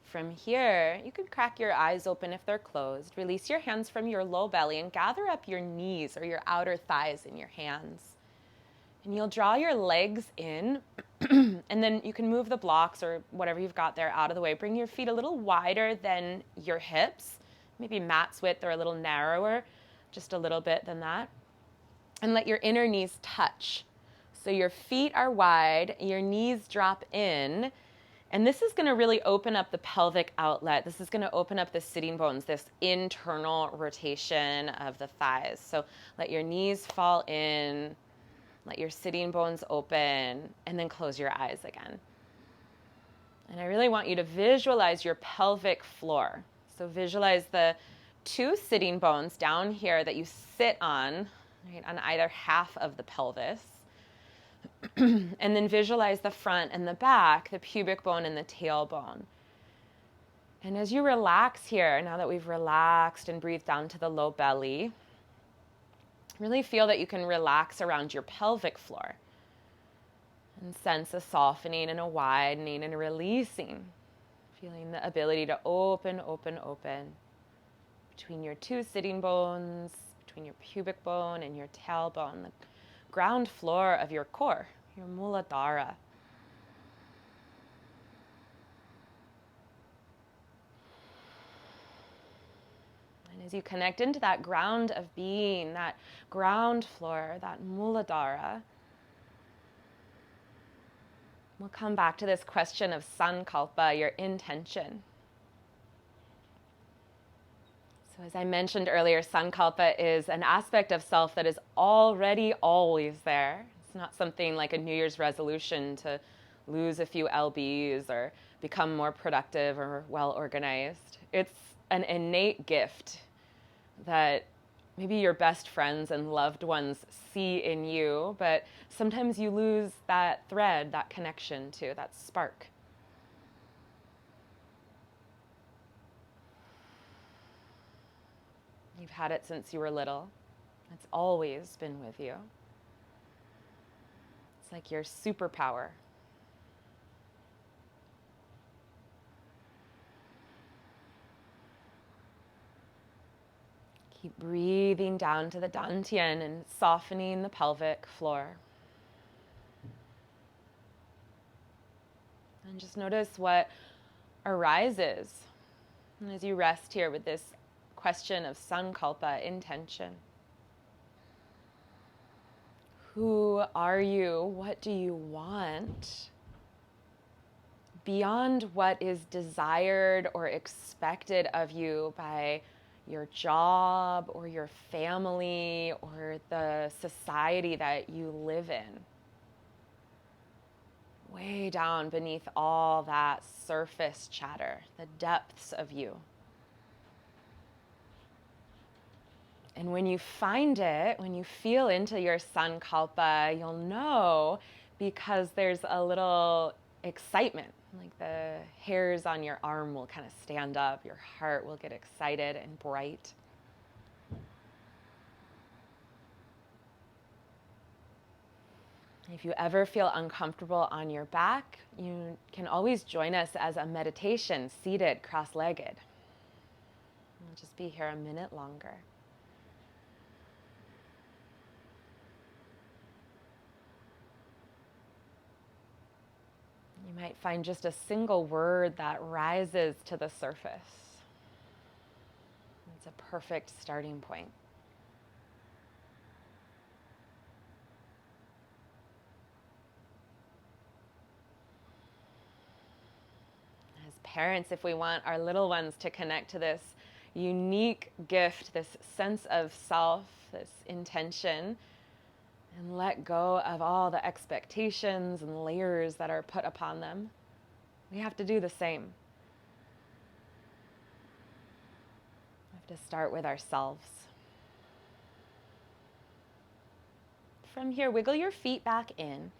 Speaker 1: From here, you can crack your eyes open if they're closed. Release your hands from your low belly and gather up your knees or your outer thighs in your hands. And you'll draw your legs in, and then you can move the blocks or whatever you've got there out of the way. Bring your feet a little wider than your hips, maybe mat's width or a little narrower, just a little bit than that. And let your inner knees touch. So your feet are wide, your knees drop in, and this is going to really open up the pelvic outlet. This is going to open up the sitting bones, this internal rotation of the thighs. So let your knees fall in. Let your sitting bones open, and then close your eyes again. And I really want you to visualize your pelvic floor. So visualize the two sitting bones down here that you sit on, right, on either half of the pelvis. And then visualize the front and the back, the pubic bone and the tailbone. And as you relax here, now that we've relaxed and breathed down to the low belly, really feel that you can relax around your pelvic floor and sense a softening and a widening and a releasing. Feeling the ability to open, open, open between your two sitting bones, between your pubic bone and your tailbone, the ground floor of your core, your Muladhara. And as you connect into that ground of being, that ground floor, that Muladhara, we'll come back to this question of sankalpa, your intention. So as I mentioned earlier, sankalpa is an aspect of self that is already always there. It's not something like a New Year's resolution to lose a few lbs or become more productive or well organized. It's an innate gift that maybe your best friends and loved ones see in you, but sometimes you lose that thread, that connection to, that spark. You've had it since you were little. It's always been with you. It's like your superpower. Keep breathing down to the dantian and softening the pelvic floor. And just notice what arises as you rest here with this question of sankalpa, intention. Who are you? What do you want? beyond what is desired or expected of you by your job or your family or the society that you live in. Way down beneath all that surface chatter, the depths of you. And when you find it, when you feel into your sankalpa, you'll know because there's a little excitement. Like the hairs on your arm will kind of stand up. Your heart will get excited and bright. If you ever feel uncomfortable on your back, you can always join us as a meditation, seated, cross-legged. We'll just be here a minute longer. You might find just a single word that rises to the surface. It's a perfect starting point. As parents, if we want our little ones to connect to this unique gift, this sense of self, this intention, and let go of all the expectations and layers that are put upon them, we have to do the same. We have to start with ourselves. From here, wiggle your feet back in.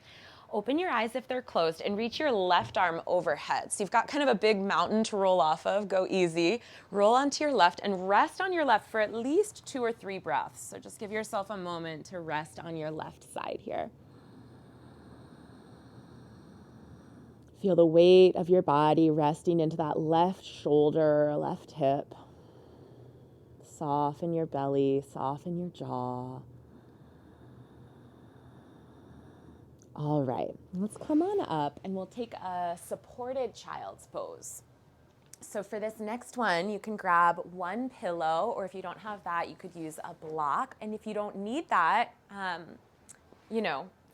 Speaker 1: Open your eyes if they're closed and reach your left arm overhead. So you've got kind of a big mountain to roll off of. Go easy. Roll onto your left and rest on your left for at least 2 or 3 breaths. So just give yourself a moment to rest on your left side here. Feel the weight of your body resting into that left shoulder, left hip. Soften your belly, soften your jaw. All right, let's come on up and we'll take a supported child's pose. So for this next one, you can grab one pillow, or if you don't have that, you could use a block. And if you don't need that,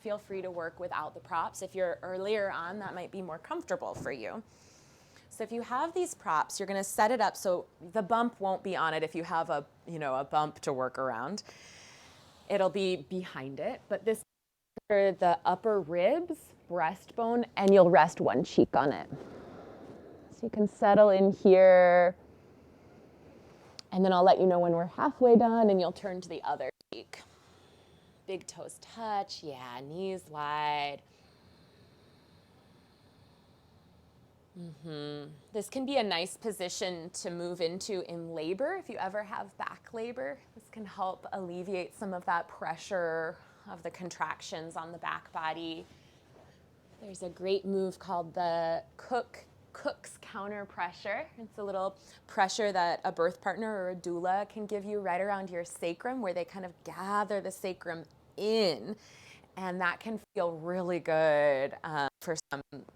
Speaker 1: feel free to work without the props. If you're earlier on, that might be more comfortable for you. So if you have these props, you're gonna set it up so the bump won't be on it if you have a bump to work around. It'll be behind it, but this is the upper ribs, breastbone, and you'll rest one cheek on it. So you can settle in here, and then I'll let you know when we're halfway done, and you'll turn to the other cheek. Big toes touch, yeah, knees wide. This can be a nice position to move into in labor if you ever have back labor. This can help alleviate some of that pressure of the contractions on the back body. There's a great move called the Cook's counter pressure. It's a little pressure that a birth partner or a doula can give you right around your sacrum, where they kind of gather the sacrum in, and that can feel really good for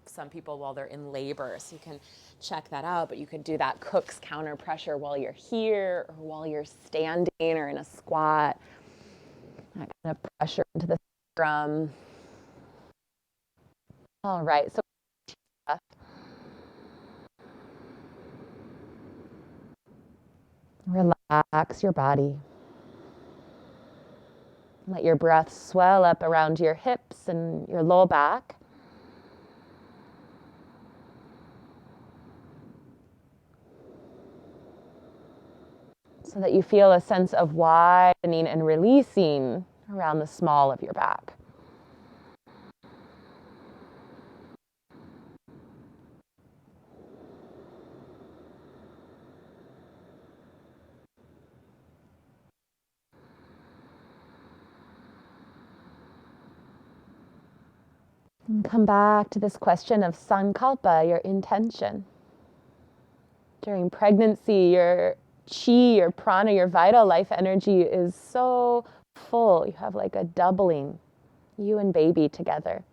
Speaker 1: some people while they're in labor. So you can check that out, but you could do that Cook's counter pressure while you're here or while you're standing or in a squat. That kind of pressure into the sacrum. All right, so relax your body. Let your breath swell up around your hips and your low back. So that you feel a sense of widening and releasing around the small of your back. And come back to this question of sankalpa, your intention. During pregnancy, your chi, your prana, your vital life energy is so full. You have like a doubling, you and baby together.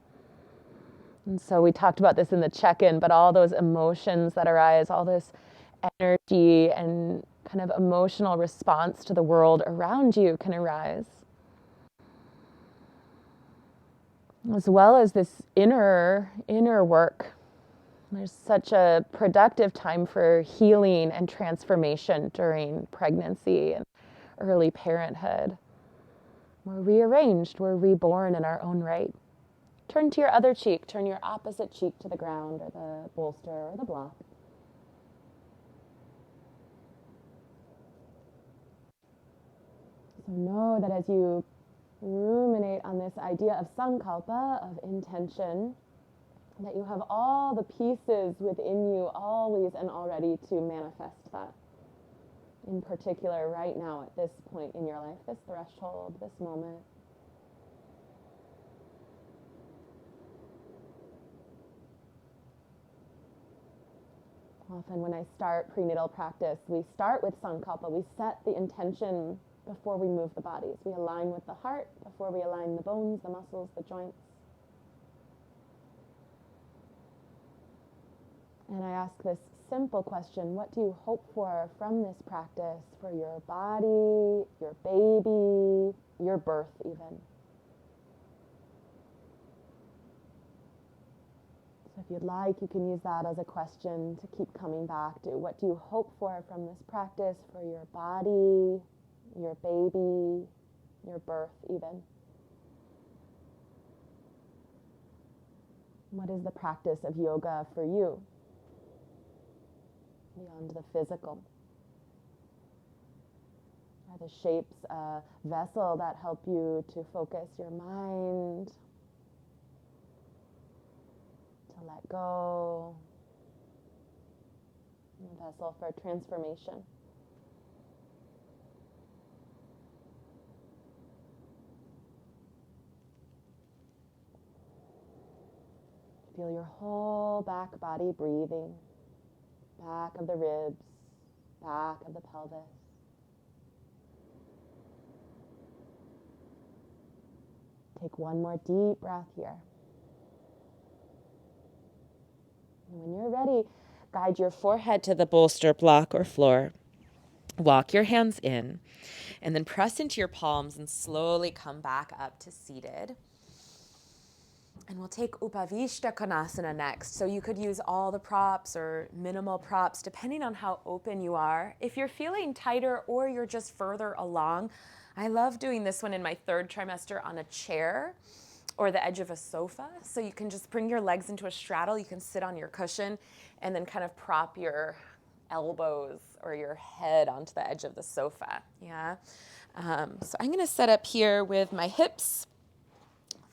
Speaker 1: And so we talked about this in the check-in, but all those emotions that arise, all this energy and kind of emotional response to the world around you can arise. As well as this inner work There's such a productive time for healing and transformation during pregnancy and early parenthood. We're rearranged, we're reborn in our own right. Turn to your other cheek, turn your opposite cheek to the ground or the bolster or the block. So know that as you ruminate on this idea of sankalpa, of intention, that you have all the pieces within you always and already to manifest that. In particular, right now at this point in your life, this threshold, this moment. Often when I start prenatal practice, we start with sankalpa. We set the intention before we move the bodies. We align with the heart before we align the bones, the muscles, the joints. And I ask this simple question: what do you hope for from this practice, for your body, your baby, your birth even? So if you'd like, you can use that as a question to keep coming back to. What do you hope for from this practice, for your body, your baby, your birth even? What is the practice of yoga for you? Beyond the physical. Are the shapes a vessel that help you to focus your mind, to let go, a vessel for transformation? Feel your whole back body breathing. Back of the ribs, back of the pelvis. Take one more deep breath here. And when you're ready, guide your forehead to the bolster, block, or floor. Walk your hands in, and then press into your palms and slowly come back up to seated. And we'll take Upavishta Konasana next. So you could use all the props or minimal props, depending on how open you are. If you're feeling tighter or you're just further along, I love doing this one in my third trimester on a chair or the edge of a sofa. So you can just bring your legs into a straddle. You can sit on your cushion and then kind of prop your elbows or your head onto the edge of the sofa. Yeah. So I'm going to set up here with my hips.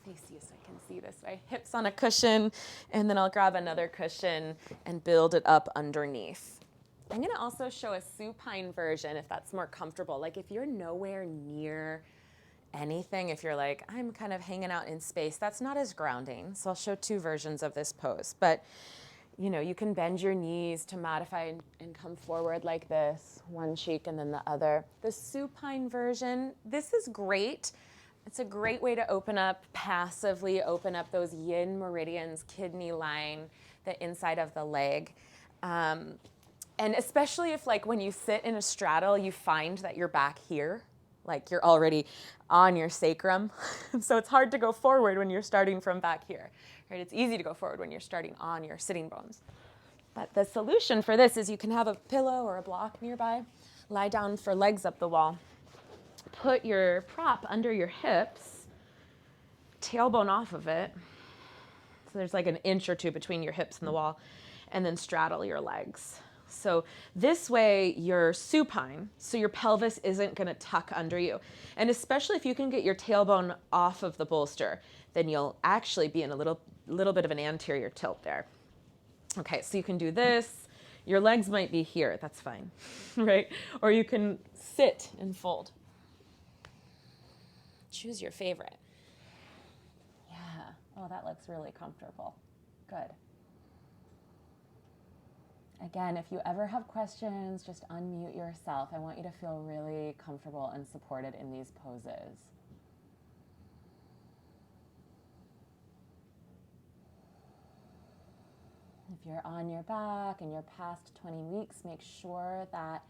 Speaker 1: Face you so I can see this way. Hips on a cushion, and then I'll grab another cushion and build it up underneath. I'm going to also show a supine version if that's more comfortable. Like if you're nowhere near anything, if you're like, I'm kind of hanging out in space, that's not as grounding. So I'll show two versions of this pose. But you know, you can bend your knees to modify and come forward like this, one cheek and then the other. The supine version, this is great. It's a great way to passively open up those yin meridians, kidney line, the inside of the leg. And especially if like when you sit in a straddle, you find that you're back here, like you're already on your sacrum. So it's hard to go forward when you're starting from back here, right? It's easy to go forward when you're starting on your sitting bones. But the solution for this is you can have a pillow or a block nearby, lie down for legs up the wall. Put your prop under your hips, tailbone off of it. So there's like an inch or two between your hips and the wall, and then straddle your legs. So this way you're supine, so your pelvis isn't going to tuck under you. And especially if you can get your tailbone off of the bolster, then you'll actually be in a little bit of an anterior tilt there. Okay, so you can do this. Your legs might be here, that's fine, right? Or you can sit and fold. Choose your favorite. Yeah. Oh, that looks really comfortable. Good. Again, if you ever have questions, just unmute yourself. I want you to feel really comfortable and supported in these poses. If you're on your back and you're past 20 weeks, make sure that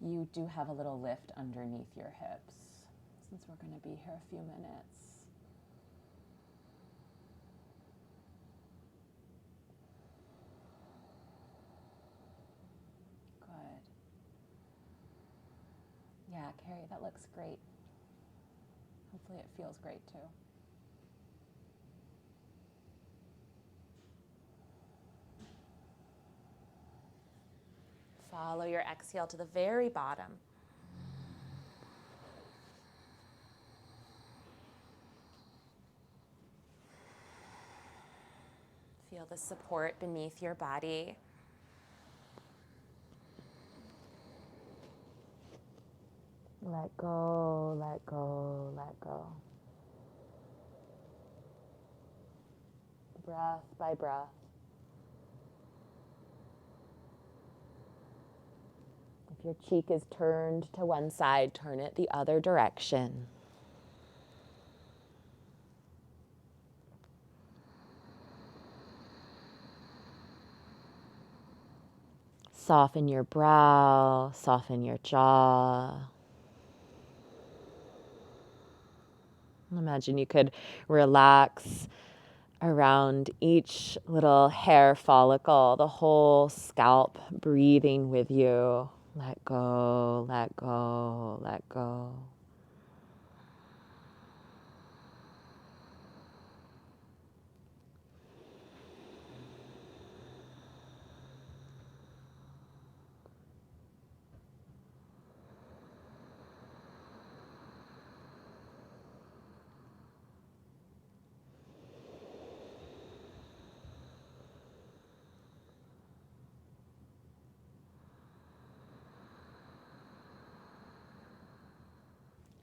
Speaker 1: you do have a little lift underneath your hips, since we're going to be here a few minutes. Carrie. That looks great. Hopefully it feels great too. Follow your exhale to the very bottom. Feel the support beneath your body. Let go, let go, let go. Breath by breath. If your cheek is turned to one side, turn it the other direction. Soften your brow, soften your jaw. Imagine you could relax around each little hair follicle, the whole scalp breathing with you. Let go, let go, let go.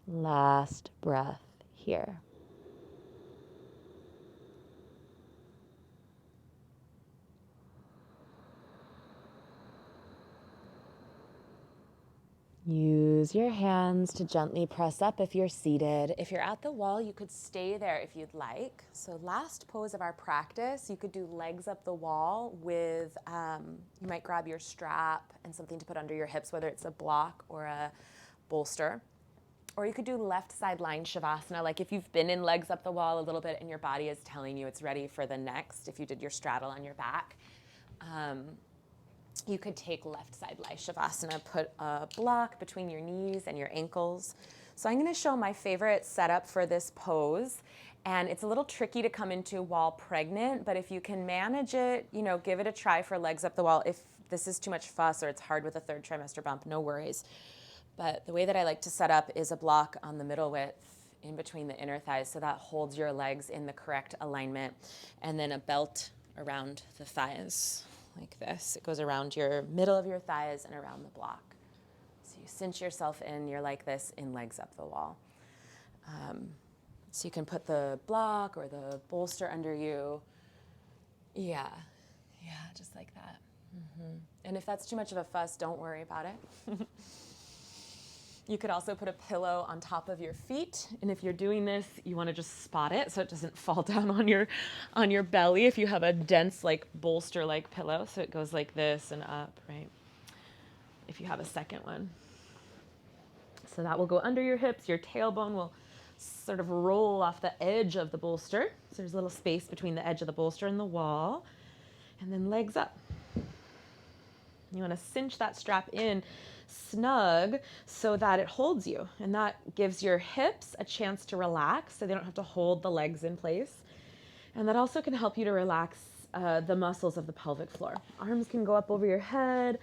Speaker 1: Last breath here. Use your hands to gently press up if you're seated. If you're at the wall, you could stay there if you'd like. So last pose of our practice, you could do legs up the wall with, you might grab your strap and something to put under your hips, whether it's a block or a bolster. Or you could do left side lying Shavasana, like if you've been in legs up the wall a little bit and your body is telling you it's ready for the next, if you did your straddle on your back. You could take left side lie Shavasana, put a block between your knees and your ankles. So I'm going to show my favorite setup for this pose. And it's a little tricky to come into while pregnant, but if you can manage it, you know, give it a try for legs up the wall. If this is too much fuss or it's hard with a third trimester bump, no worries. But the way that I like to set up is a block on the middle width in between the inner thighs, so that holds your legs in the correct alignment, and then a belt around the thighs like this. It goes around your middle of your thighs and around the block. So you cinch yourself in, you're like this in legs up the wall. So you can put the block or the bolster under you. Yeah, just like that. And if that's too much of a fuss, don't worry about it. You could also put a pillow on top of your feet, and if you're doing this, you want to just spot it so it doesn't fall down on your belly if you have a dense like bolster-like pillow, so it goes like this and up, right? If you have a second one. So that will go under your hips, your tailbone will sort of roll off the edge of the bolster. So there's a little space between the edge of the bolster and the wall, and then legs up. You want to cinch that strap in snug so that it holds you, and that gives your hips a chance to relax so they don't have to hold the legs in place. And that also can help you to relax the muscles of the pelvic floor. Arms can go up over your head,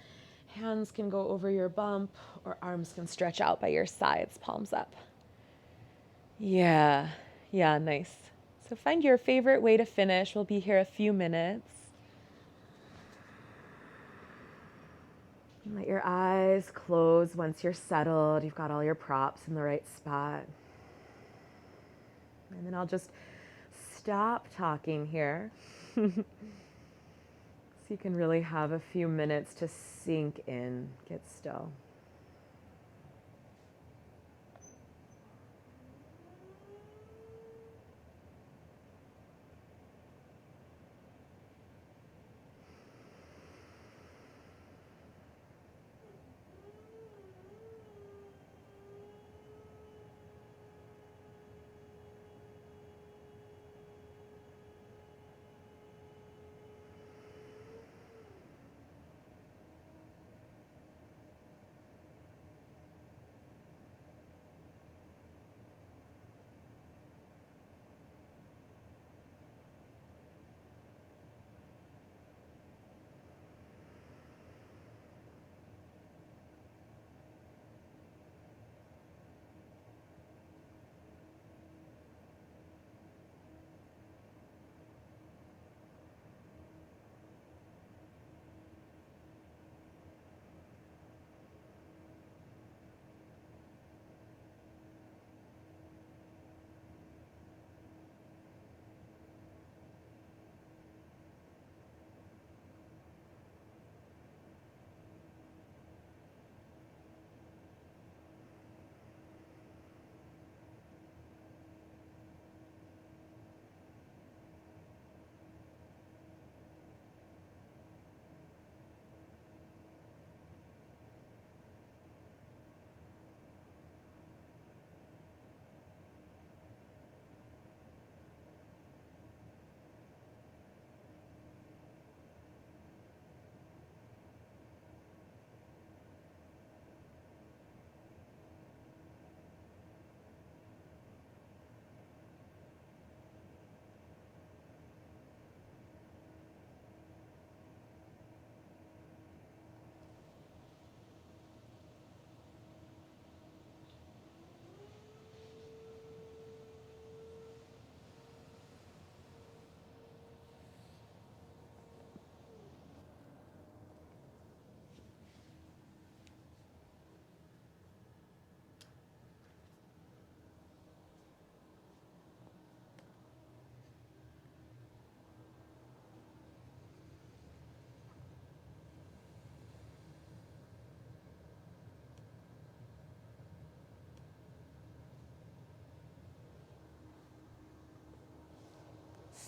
Speaker 1: hands can go over your bump, or arms can stretch out by your sides, palms up. Yeah, nice. So find your favorite way to finish. We'll be here a few minutes. Let your eyes close once you're settled. You've got all your props in the right spot. And then I'll just stop talking here. So you can really have a few minutes to sink in, get still.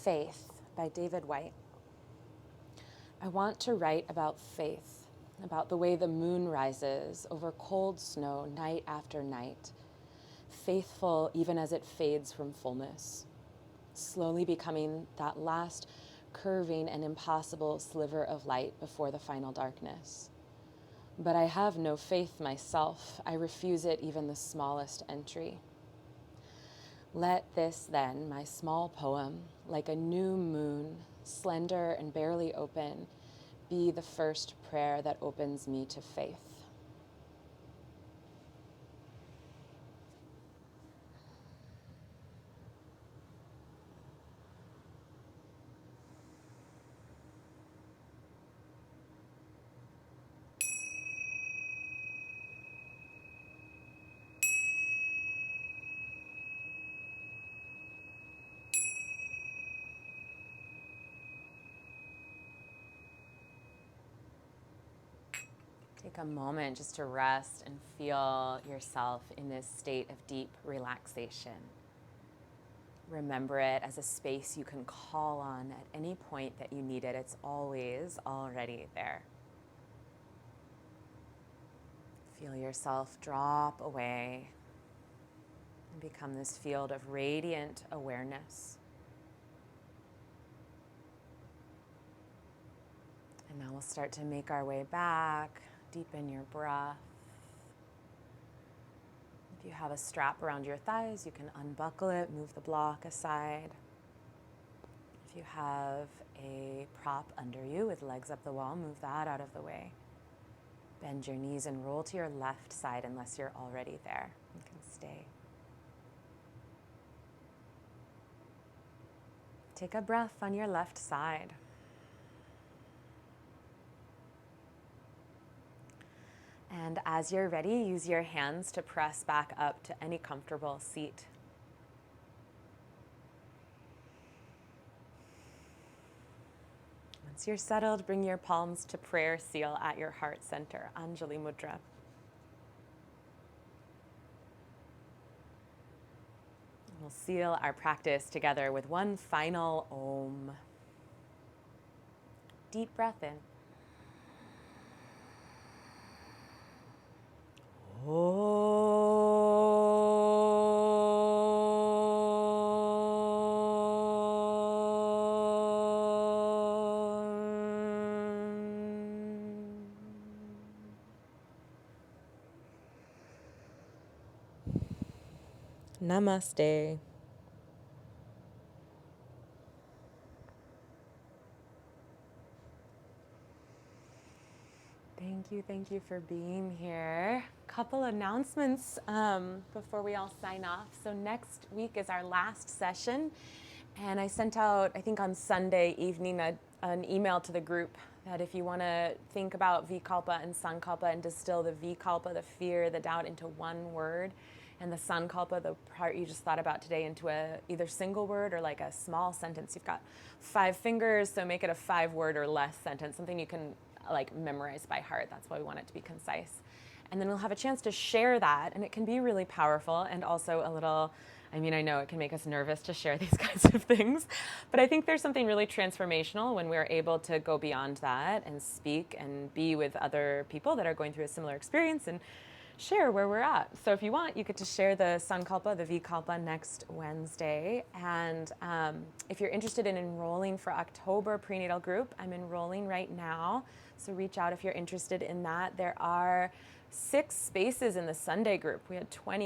Speaker 1: Faith by David White. I want to write about faith, about the way the moon rises over cold snow night after night, faithful even as it fades from fullness, slowly becoming that last curving and impossible sliver of light before the final darkness. But I have no faith myself. I refuse it even the smallest entry. Let this, then, my small poem, like a new moon, slender and barely open, be the first prayer that opens me to faith. Take a moment just to rest and feel yourself in this state of deep relaxation. Remember it as a space you can call on at any point that you need it. It's always already there. Feel yourself drop away and become this field of radiant awareness. And now we'll start to make our way back. Deepen your breath. If you have a strap around your thighs, you can unbuckle it, move the block aside. If you have a prop under you with legs up the wall, move that out of the way. Bend your knees and roll to your left side unless you're already there. You can stay. Take a breath on your left side. And as you're ready, use your hands to press back up to any comfortable seat. Once you're settled, bring your palms to prayer seal at your heart center, Anjali Mudra. We'll seal our practice together with one final Om. Deep breath in. Namaste. Thank you for being here. Couple announcements before we all sign off. So next week is our last session, and I sent out, I think on Sunday evening, an email to the group that if you want to think about Vikalpa and Sankalpa and distill the Vikalpa, the fear, the doubt, into one word, and the Sankalpa, the part you just thought about today, into a either single word or like a small sentence. You've got 5 fingers, so make it a 5-word or less sentence, something you can like memorize by heart. That's why we want it to be concise. And then we'll have a chance to share that, and it can be really powerful and also a little, I mean, I know it can make us nervous to share these kinds of things, but I think there's something really transformational when we're able to go beyond that and speak and be with other people that are going through a similar experience and share where we're at. So if you want, you get to share the Sankalpa, the Vikalpa next Wednesday. And if you're interested in enrolling for October prenatal group, I'm enrolling right now. So reach out if you're interested in that. There are 6 spaces in the Sunday group. We had 20